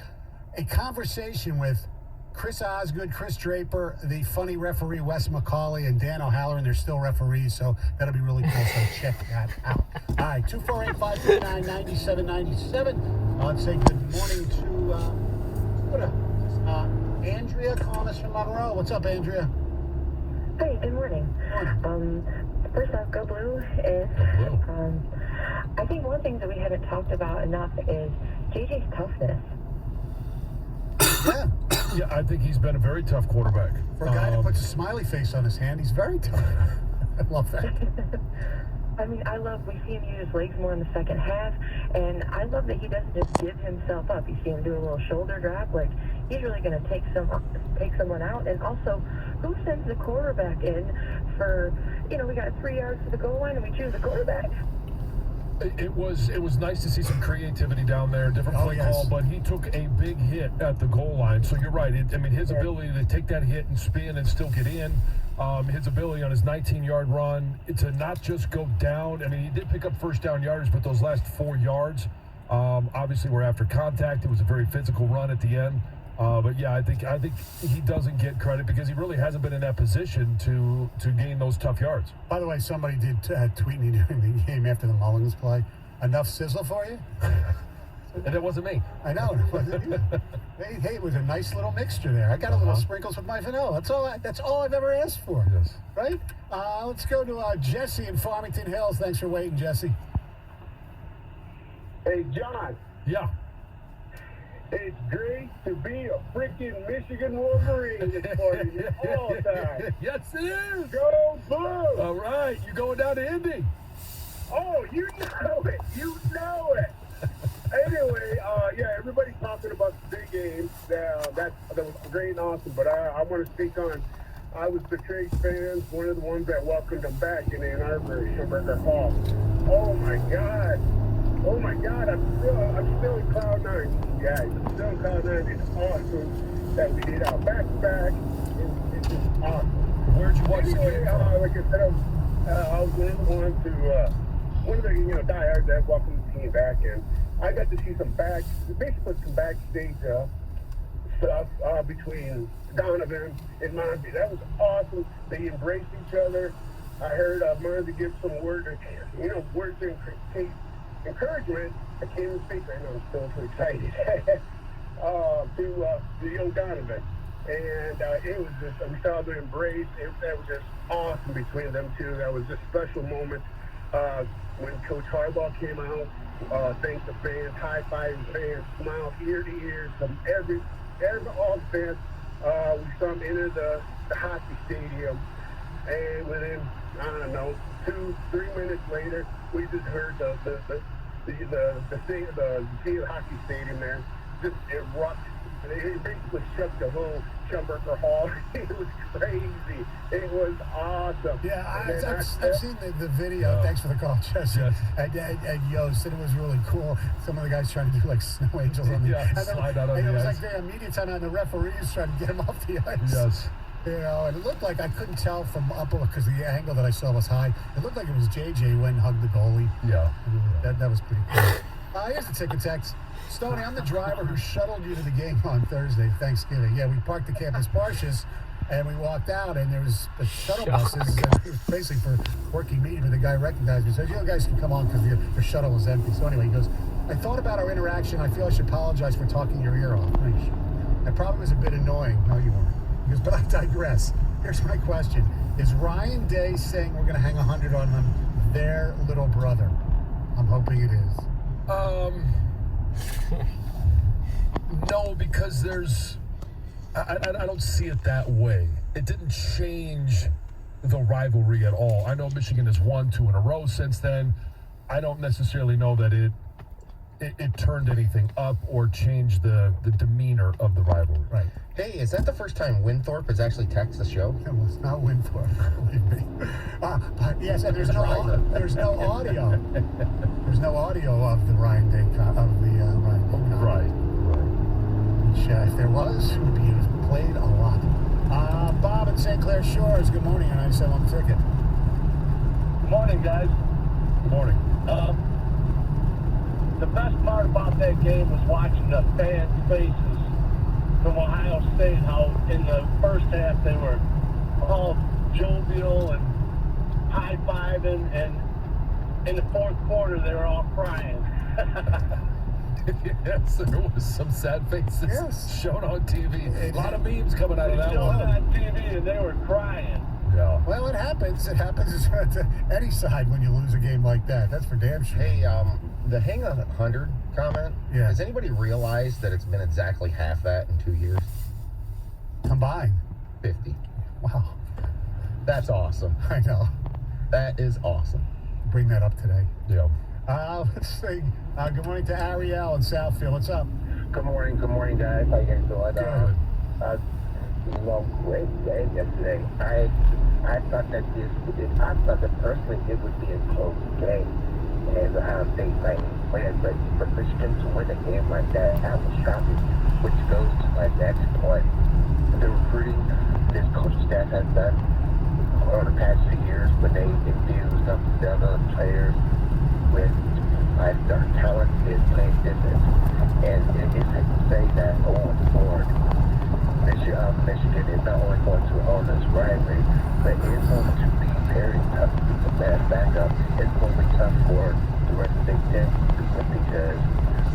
conversation with Chris Osgood, Chris Draper, the funny referee Wes McCauley, and Dan O'Halloran. They're still referees, so that'll be really cool. So check that out. All right, 248-539-9797. Let's say good morning to Andrea calling us from Monroe. What's up, Andrea?
Hey, good morning. First off, go Blue. I think one thing that we haven't talked about enough is JJ's toughness.
Yeah, I think he's been a very tough quarterback.
For a guy that puts a smiley face on his hand, he's very tough. I love that.
I mean, we see him use his legs more in the second half, and I love that he doesn't just give himself up. You see him do a little shoulder drop, like he's really going to take someone out. And also, who sends the quarterback in for, we got 3 yards to the goal line and we choose the quarterback?
It was nice to see some creativity down there, different play call, but he took a big hit at the goal line. So you're right. His ability to take that hit and spin and still get in, his ability on his 19-yard run to not just go down. He did pick up first down yardage, but those last 4 yards, obviously were after contact. It was a very physical run at the end. But yeah, I think he doesn't get credit because he really hasn't been in that position to gain those tough yards.
By the way, somebody did tweet me during the game after the Mullins play. Enough sizzle for you?
And it wasn't me.
I know. It wasn't you. Hey, it was a nice little mixture there. I got a little sprinkles with my vanilla. That's all I've ever asked for.
Yes.
Right? Let's go to Jesse in Farmington Hills. Thanks for waiting, Jesse.
Hey, John.
Yeah.
It's great to be a freaking Michigan Wolverine this morning all the time.
Yes, it is.
Go Blue.
All right. You're going down to Indy.
Oh, you know it. You know it. Anyway, everybody's talking about the big game. That was great and awesome, but I want to speak on, I was the Trace fans, one of the ones that welcomed them back in Ann Arbor, Schimberger Hall. Oh my God, I'm still in cloud nine, guys. I'm still in cloud nine. It's awesome that we did our back-to-back. It's just awesome.
Where'd you watch the game from?
Like I said, I was one of the diehards that welcomed the team back, and I got to see some backstage stuff between Donovan and Monty. That was awesome. They embraced each other. I heard Monty give some words of encouragement. I can't even speak right now. I'm still too excited. to the young Donovan. And it was just, we saw the embrace. That was just awesome between them two. That was just a special moment. When Coach Harbaugh came out, thanked the fans, high-fiving fans, smiled ear to ear from all the fans. We saw them enter the hockey stadium, and within, 2-3 minutes later, we just heard the hockey stadium there just erupt. It basically shook the whole Schumberger Hall. It was crazy. It was awesome.
Yeah, I've seen the video. Thanks for the call, Jesse.
Yes.
And Yost, and it was really cool. Some of the guys trying to do like snow angels on the
slide out on the
it was
ice.
like the media time, and the referees trying to get him off the ice.
Yes.
You know, and it looked like I couldn't tell from up because the angle that I saw was high. It looked like it was JJ went and hugged the goalie.
Yeah.
That was pretty cool. Here's the ticket text. Stoney, I'm the driver who shuttled you to the game on Thursday, Thanksgiving. Yeah, we parked the Campus Marshes, and we walked out, and there was the shuttle buses. And it was basically for working meeting, but the guy recognized me. He said, you guys can come on because the shuttle was empty. So anyway, he goes, I thought about our interaction. I feel I should apologize for talking your ear off. I probably was a bit annoying. No, you weren't. He goes, but I digress. Here's my question. Is Ryan Day saying we're going to hang 100 on them, their little brother? I'm hoping it is.
No, because I don't see it that way. It didn't change the rivalry at all. I know Michigan has won 2 in a row since then. I don't necessarily know that it turned anything up or changed the demeanor of the rivalry.
Right.
Hey, is that the first time Winthorpe has actually texted the show?
Well, it's not Winthorpe, believe me. Yes, and there's no audio. There's no audio of the Ryan Day comment.
Right.
Which, if there was, it would be played a lot. Bob in St. Clair Shores. Good morning, and I said on the ticket.
Good morning, guys.
Good morning.
The best part about that game was watching the fans' faces from Ohio State, how in the first half they were all jovial and high-fiving, and in the fourth quarter they were all crying.
Yes, there was some sad faces shown on TV. A lot of memes coming out of that
Showing
one.
on TV, and they were crying.
Yeah.
Well, it happens. It happens to any side when you lose a game like that. That's for damn sure.
Hey, the hang 100 comment.
Yeah.
Has anybody realized that it's been exactly half that in 2 years?
Combined.
50.
Wow.
That's awesome.
I know.
That is awesome.
Bring that up today.
Yeah.
Let's see. Good morning to Ariel in Southfield. What's up?
Good morning, guys. How you guys doing?
Good.
Great game yesterday. I thought that personally it would be a close game, and Ohio State might win, but for Michigan to win a game like that was shocking, which goes to my next point. The recruiting this coaching staff has done over the past few years when they infuse some other players with five-star talent is playing different. And it's safe to say that going forward, Michigan is not only going to own this rivalry, but it's going to be very tough to keep the fans back up. It's going to be tough for the rest of the Big Ten because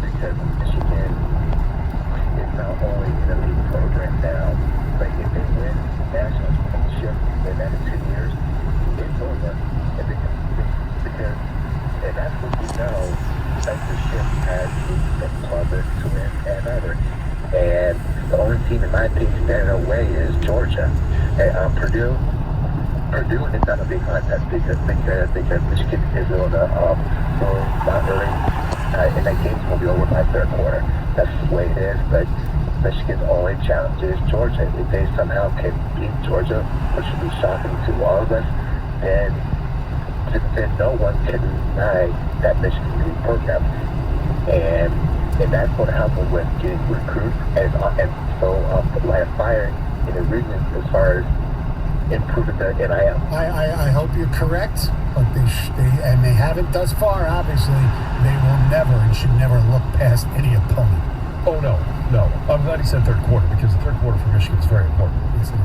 Michigan is not only an elite program now, but if they win national championship in the next 2 years, it's over. And that's what we know, censorship has been clubbed to win and other. And the only team, in my opinion, standing away is Georgia. And Purdue is not a big contest because Michigan is on the not really, and that game's going to be over by third quarter. That's the way it is. But Michigan's only challenge is Georgia. If they somehow can beat Georgia, which would be shocking to all of us, then no one can deny that Michigan State program. And that's going to help them with getting recruits and so light a fire in the region as far as improving the NIL.
I hope you're correct, but they haven't thus far. Obviously, they will never and should never look past any opponent.
Oh, no. I'm glad he said third quarter because the third quarter for Michigan is very important.
Yes, it is.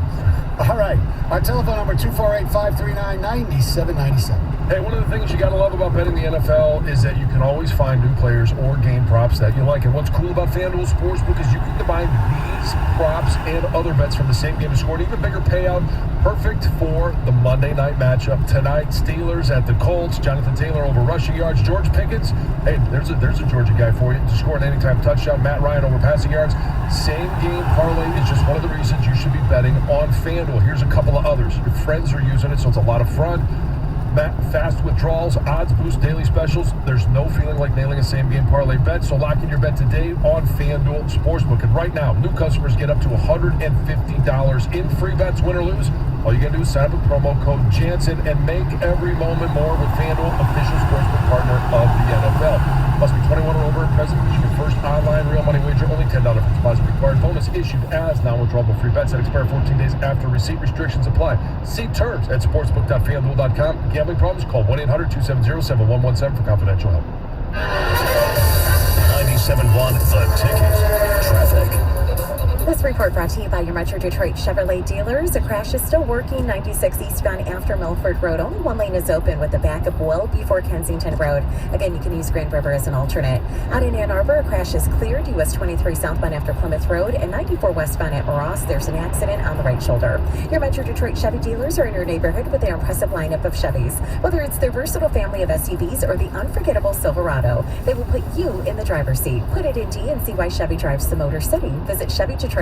All right. Our telephone number, 248-539-9797.
Hey, one of the things you got to love about betting the NFL is that you can always find new players or game props that you like. And what's cool about FanDuel Sportsbook is you can combine these props and other bets from the same game to score an even bigger payout. Perfect for the Monday night matchup tonight. Steelers at the Colts. Jonathan Taylor over rushing yards. George Pickens. Hey, there's a Georgia guy for you to score an anytime touchdown. Matt Ryan over passing yards. Same game parlay is just one of the reasons you should be betting on FanDuel. Here's a couple of others. Your friends are using it, so it's a lot of fun. fast withdrawals, odds boost, daily specials. There's no feeling like nailing a same-game parlay bet, so lock in your bet today on FanDuel Sportsbook. And right now, new customers get up to $150 in free bets, win or lose. All you got to do is sign up with promo code Jansen and make every moment more with FanDuel, official sportsbook partner of the NFL. Must be 21 or over at present. Use your first online real money wager. Only $10 for deposit required. Bonus issued as non-withdrawable free bets that expire 14 days after receipt. Restrictions apply. See terms at sportsbook.fanduel.com. Gambling problems? Call 1-800-270-7117 for confidential help.
97.1 The Ticket. Traffic.
This report brought to you by your Metro Detroit Chevrolet dealers. A crash is still working 96 eastbound after Milford Road. Only one lane is open with the backup well before Kensington Road. Again, you can use Grand River as an alternate. Out in Ann Arbor, a crash is cleared. US 23 southbound after Plymouth Road and 94 westbound at Ross. There's an accident on the right shoulder. Your Metro Detroit Chevy dealers are in your neighborhood with their impressive lineup of Chevys. Whether it's their versatile family of SUVs or the unforgettable Silverado, they will put you in the driver's seat. Put it in D and see why Chevy drives the Motor City. Visit ChevyDetroit.com.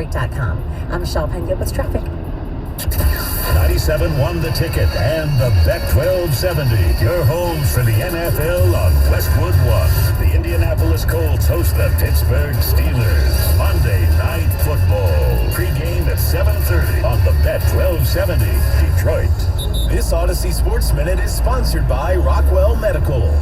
I'm Michelle Pena with traffic.
97.1 The Ticket and the Bet 1270. Your home for the NFL on Westwood One. The Indianapolis Colts host the Pittsburgh Steelers. Monday Night Football. Pre-game at 7:30 on the Bet 1270. Detroit.
This Odyssey Sports Minute is sponsored by Rockwell Medical.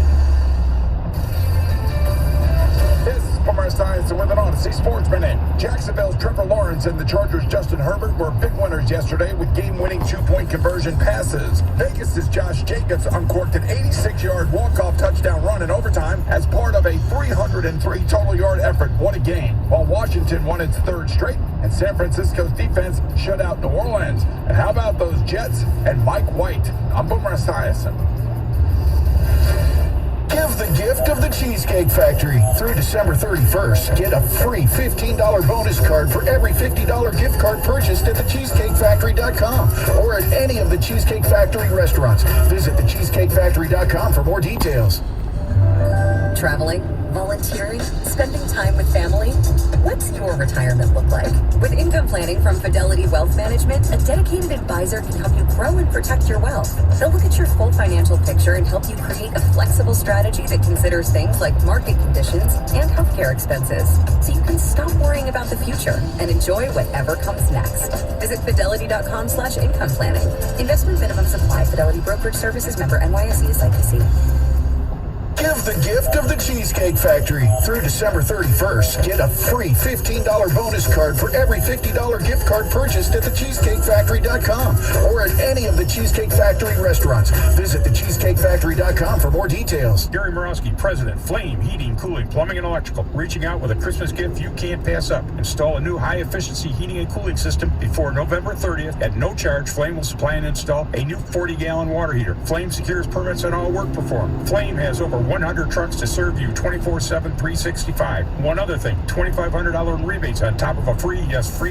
Boomer Science with an Odyssey Sports Minute. Jacksonville's Trevor Lawrence and the Chargers' Justin Herbert were big winners yesterday with game-winning two-point conversion passes. Vegas' Josh Jacobs uncorked an 86-yard walk-off touchdown run in overtime as part of a 303 total yard effort. What a game. While Washington won its third straight and San Francisco's defense shut out New Orleans. And how about those Jets and Mike White? I'm Boomer Esiason.
Give the gift of the Cheesecake Factory. Through December 31st, get a free $15 bonus card for every $50 gift card purchased at thecheesecakefactory.com or at any of the Cheesecake Factory restaurants. Visit thecheesecakefactory.com for more details.
Traveling, volunteering, spending time with family. What's your retirement look like? With income planning from Fidelity Wealth Management, a dedicated advisor can help you grow and protect your wealth. They'll look at your full financial picture and help you create a flexible strategy that considers things like market conditions and healthcare expenses, so you can stop worrying about the future and enjoy whatever comes next. Visit fidelity.com/income planning. Investment minimum supply. Fidelity Brokerage Services, member NYSE SIPC.
Give the gift of the Cheesecake Factory. Through December 31st, get a free $15 bonus card for every $50 gift card purchased at thecheesecakefactory.com or at any of the Cheesecake Factory restaurants. Visit thecheesecakefactory.com for more details.
Gary Morowski, President, Flame, Heating, Cooling, Plumbing, and Electrical. Reaching out with a Christmas gift you can't pass up. Install a new high-efficiency heating and cooling system before November 30th. At no charge, Flame will supply and install a new 40-gallon water heater. Flame secures permits on all work performed. Flame has over 100 trucks to serve you 24/7, 365. One other thing, $2,500 in rebates on top of a free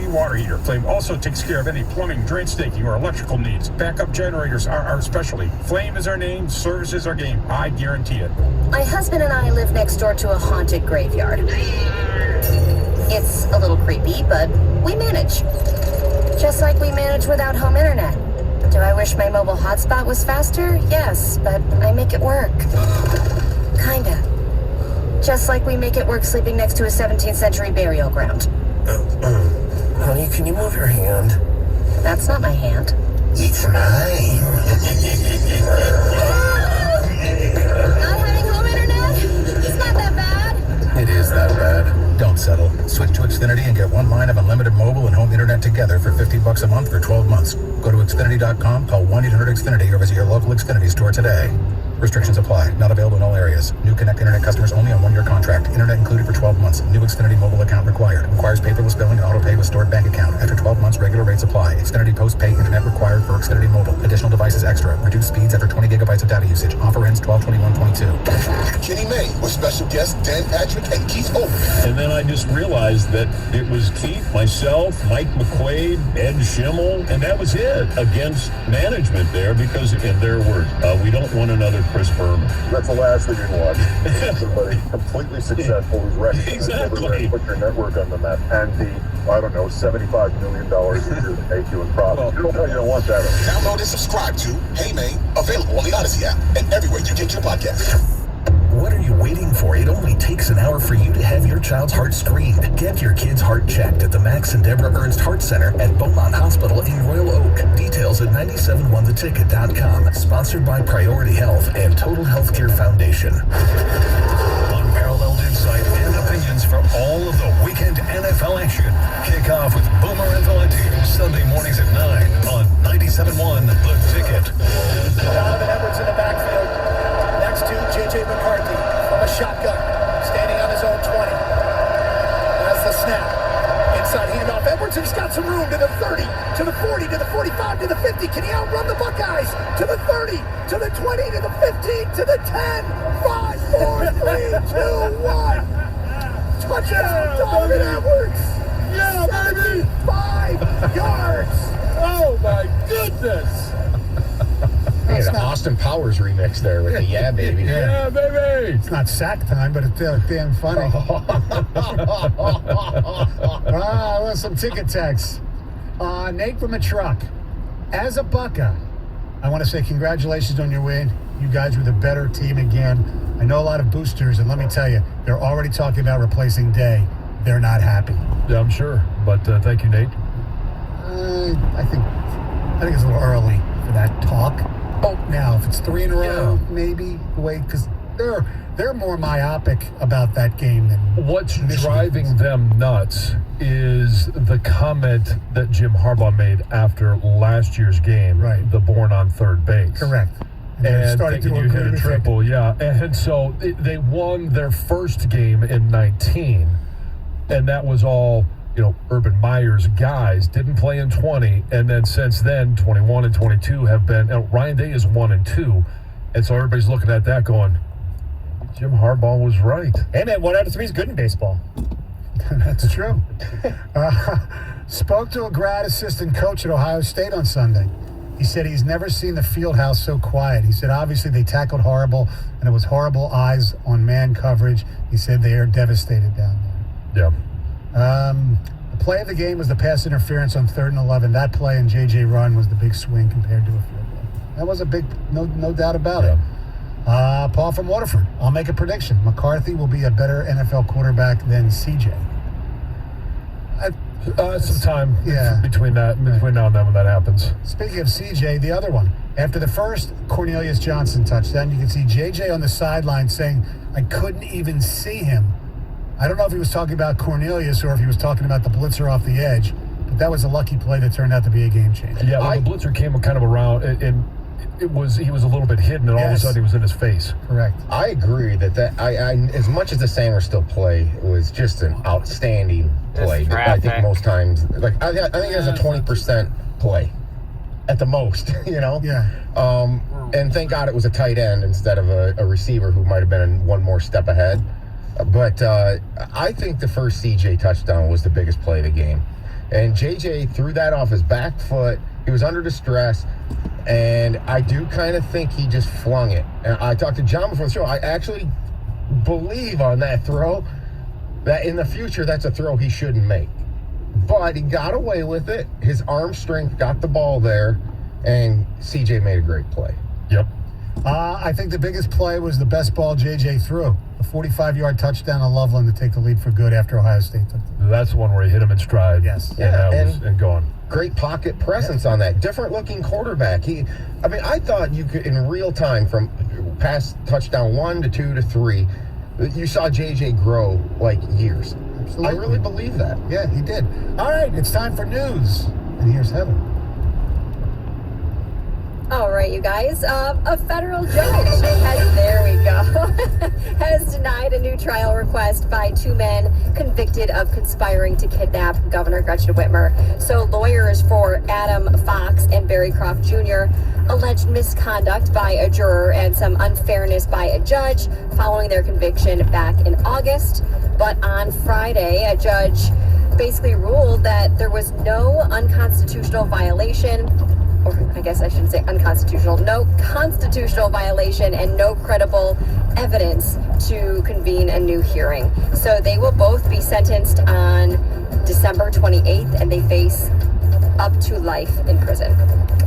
water heater. Flame also takes care of any plumbing, drain staking, or electrical needs. Backup generators are our specialty. Flame is our name, service is our game. I guarantee it.
My husband and I live next door to a haunted graveyard. It's a little creepy, but we manage. Just like we manage without home internet. Do I wish my mobile hotspot was faster? Yes, but I make it work. Kinda. Just like we make it work sleeping next to a 17th century burial ground.
Honey, can you move your hand?
That's not my hand.
It's mine.
Not having home internet? It's not that bad.
It is that bad. Don't settle. Switch to Xfinity and get one line of unlimited mobile and home internet together for $50 a month for 12 months. Go to Xfinity.com, call 1-800-XFINITY or visit your local Xfinity store today. Restrictions apply. Not available in all areas. New Connect Internet customers only on one-year contract. Internet included for 12 months. New Xfinity mobile account required. Requires paperless billing and auto pay with stored bank account. After 12 months, regular rates apply. Xfinity post-pay internet required for Xfinity mobile. Additional devices extra. Reduced speeds after 20 gigabytes of data usage. Offer ends 12/21/22.
Kenny May with special guests Dan Patrick and Keith Olbermann.
And then I just realized that it was Keith, myself, Mike McQuaid, Ed Schimmel, and that was it against management there because, in their words, we don't want another Chris Berman.
That's the last thing you want. Somebody completely successful who's recognized everywhere and put your network on the map. And the, $75 million a year to make you in profit. You don't want that.
Download and subscribe to Hey May, available on the Odyssey app and everywhere you get your podcasts.
What are you waiting for? It only takes an hour for you to have your child's heart screened. Get your kid's heart checked at the Max and Deborah Ernst Heart Center at Beaumont Hospital in Royal Oak. Details at 971theticket.com. Sponsored by Priority Health and Total Healthcare Foundation.
Unparalleled insight and opinions from all of the weekend NFL action. Kick off with Boomer and Valenti, Sunday mornings at 9 on 97.1 The Ticket.
Donovan Edwards in the backfield. Next to J.J. McCarthy from a shotgun, standing on his own 20. Has the snap. Inside handoff. Edwards has got some room to the 30, to the 40, to the 45, to the 50. Can he outrun the Buckeyes? To the 30, to the 20, to the 15, to the 10. 5, 4, 3, 2, 1. Touchdown, Donovan Edwards. Yeah, baby. 5 yards.
Oh, my goodness.
Hey, the Austin Powers remix there with the Yeah Baby.
Yeah, baby.
It's not sack time, but it's damn funny. Well, some ticket texts. Nate from a truck. As a Buckeye, I want to say congratulations on your win. You guys were the better team again. I know a lot of boosters, and let me tell you, they're already talking about replacing Day. They're not happy.
Yeah, I'm sure. But thank you, Nate.
I think it's a little early for that talk. Oh, now if it's 3 in a row, maybe wait, because they're more myopic about that game than
what's driving them nuts is the comment that Jim Harbaugh made after last year's game, right? The born on third base,
correct?
And thinking you hit a triple, yeah. And so they won their first game in 19, and that was all. Urban Meyer's guys didn't play in 20, and then since then, 21 and 22 have been. Ryan Day is 1 and 2, and so everybody's looking at that going, Jim Harbaugh was right.
Hey man, 1 out of 3 is good in baseball.
That's true. Spoke to a grad assistant coach at Ohio State on Sunday. He said he's never seen the field house so quiet. He said obviously they tackled horrible, and it was horrible eyes on man coverage. He said they are devastated down there.
Yeah.
The play of the game was the pass interference on 3rd and 11. That play and J.J. run was the big swing compared to a field goal. That was a big, no doubt about it. Paul from Waterford. I'll make a prediction. McCarthy will be a better NFL quarterback than C.J.
Some time between now and then when that happens.
Speaking of C.J., the other one. After the first Cornelius Johnson touchdown, you can see J.J. on the sideline saying, I couldn't even see him. I don't know if he was talking about Cornelius or if he was talking about the blitzer off the edge, but that was a lucky play that turned out to be a game changer.
Yeah, the blitzer came kind of around, and he was a little bit hidden, and all of a sudden he was in his face.
Correct.
I agree that I as much as the Sandersville play was just an outstanding play. I think most times, I think it was a 20% play at the most.
Yeah.
And thank God it was a tight end instead of a receiver who might have been one more step ahead. But I think the first CJ touchdown was the biggest play of the game. And JJ threw that off his back foot. He was under distress. And I do kind of think he just flung it. And I talked to John before the show. I actually believe on that throw that in the future that's a throw he shouldn't make. But he got away with it. His arm strength got the ball there. And CJ made a great play.
Yep.
I think the biggest play was the best ball JJ threw. A 45-yard touchdown on Loveland to take the lead for good after Ohio State took it.
That's the one where he hit him in stride.
Yes.
And gone.
Great pocket presence on that. Different looking quarterback. I thought you could, in real time, from past touchdown 1 to 2 to 3, you saw JJ grow like years. Absolutely. I really believe that.
Yeah, he did. All right, it's time for news. And here's Heather.
All right, you guys. A federal judge has denied a new trial request by 2 men convicted of conspiring to kidnap Governor Gretchen Whitmer. So lawyers for Adam Fox and Barry Croft Jr. alleged misconduct by a juror and some unfairness by a judge following their conviction back in August. But on Friday, a judge basically ruled that there was no unconstitutional violation, or I guess I shouldn't say unconstitutional, no constitutional violation and no credible evidence to convene a new hearing. So they will both be sentenced on December 28th, and they face up to life in prison.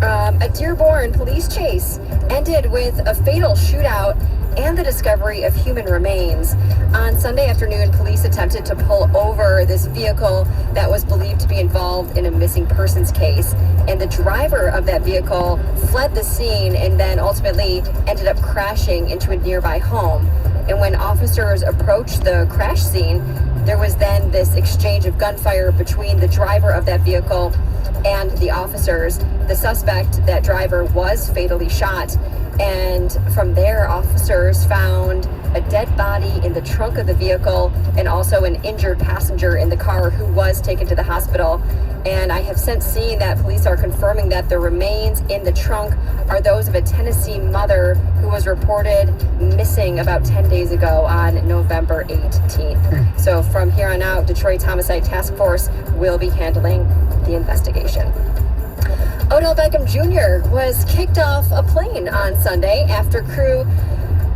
A Dearborn police chase ended with a fatal shootout and the discovery of human remains. On Sunday afternoon, police attempted to pull over this vehicle that was believed to be involved in a missing persons case. And the driver of that vehicle fled the scene and then ultimately ended up crashing into a nearby home. And when officers approached the crash scene, there was then this exchange of gunfire between the driver of that vehicle and the officers. The suspect, that driver, was fatally shot. And from there, officers found a dead body in the trunk of the vehicle and also an injured passenger in the car who was taken to the hospital. And I have since seen that police are confirming that the remains in the trunk are those of a Tennessee mother who was reported missing about 10 days ago on November 18th. So from here on out, Detroit's Homicide Task Force will be handling the investigation. Odell Beckham Jr. was kicked off a plane on Sunday after crew,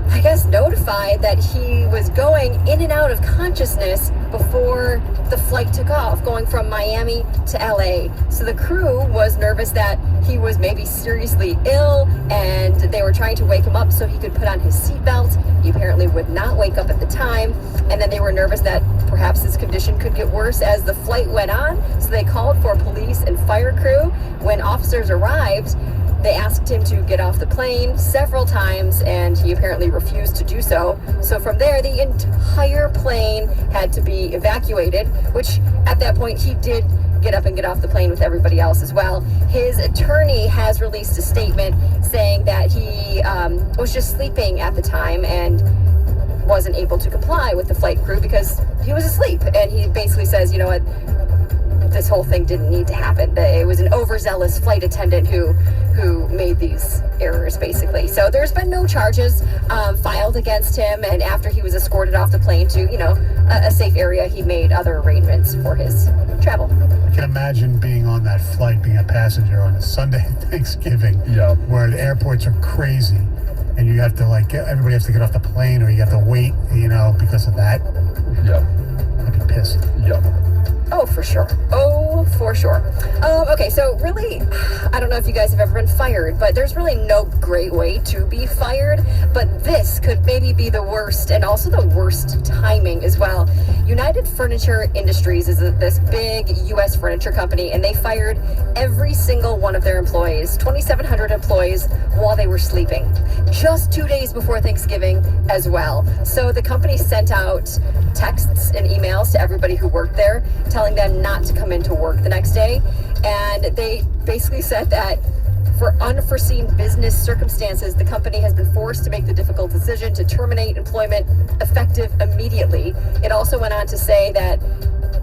I guess, notified that he was going in and out of consciousness before the flight took off, going from Miami to LA. So the crew was nervous that he was maybe seriously ill, and they were trying to wake him up so he could put on his seatbelt. He apparently would not wake up at the time, and then they were nervous that perhaps his condition could get worse as the flight went on. So they called for police and fire crew. When officers arrived, they asked him to get off the plane several times, and he apparently refused to do so. So from there, the entire plane had to be evacuated, which at that point he did get up and get off the plane with everybody else as well. His attorney has released a statement saying that he was just sleeping at the time and wasn't able to comply with the flight crew because he was asleep. And he basically says, you know what, this whole thing didn't need to happen. It was an overzealous flight attendant who made these errors, basically. So there's been no charges filed against him, and after he was escorted off the plane to, a safe area, he made other arrangements for his travel.
I can imagine being on that flight, being a passenger on a Sunday Thanksgiving, where the airports are crazy, and you have to, everybody has to get off the plane, or you have to wait, because of that. I'd be pissed.
Oh, for sure. Okay, so really, I don't know if you guys have ever been fired, but there's really no great way to be fired, but this could maybe be the worst, and also the worst timing as well. United Furniture Industries is this big U.S. furniture company, and they fired every single one of their employees, 2,700 employees, while they were sleeping, just 2 days before Thanksgiving as well. So the company sent out texts and emails to everybody who worked there, telling them not to come into work the next day. And they basically said that for unforeseen business circumstances, the company has been forced to make the difficult decision to terminate employment effective immediately. It also went on to say that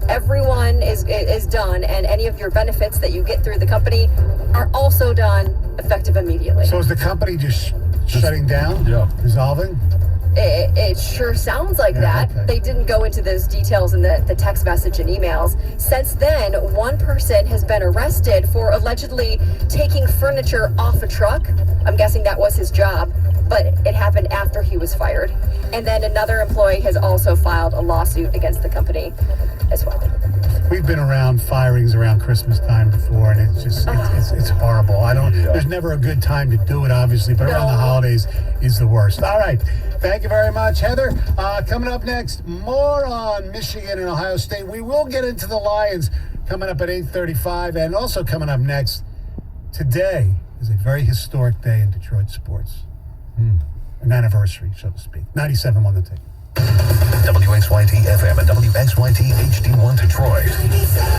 everyone is done, and any of your benefits that you get through the company are also done effective immediately.
So is the company just shutting down? Dissolving?
It sure sounds like that.
Okay.
They didn't go into those details in the text message and emails. Since then, one person has been arrested for allegedly taking furniture off a truck. I'm guessing that was his job, but it happened after he was fired. And then another employee has also filed a lawsuit against the company as well.
We've been around firings around Christmas time before, and it's just it's horrible. There's never a good time to do it, obviously, but around the holidays is the worst. All right, thank you very much, Heather. Coming up next, more on Michigan and Ohio State. We will get into the Lions coming up at 8:35, and also coming up next, today is a very historic day in Detroit sports. An anniversary, so to speak. 97 on the ticket.
WXYT FM and WXYT HD1 Detroit.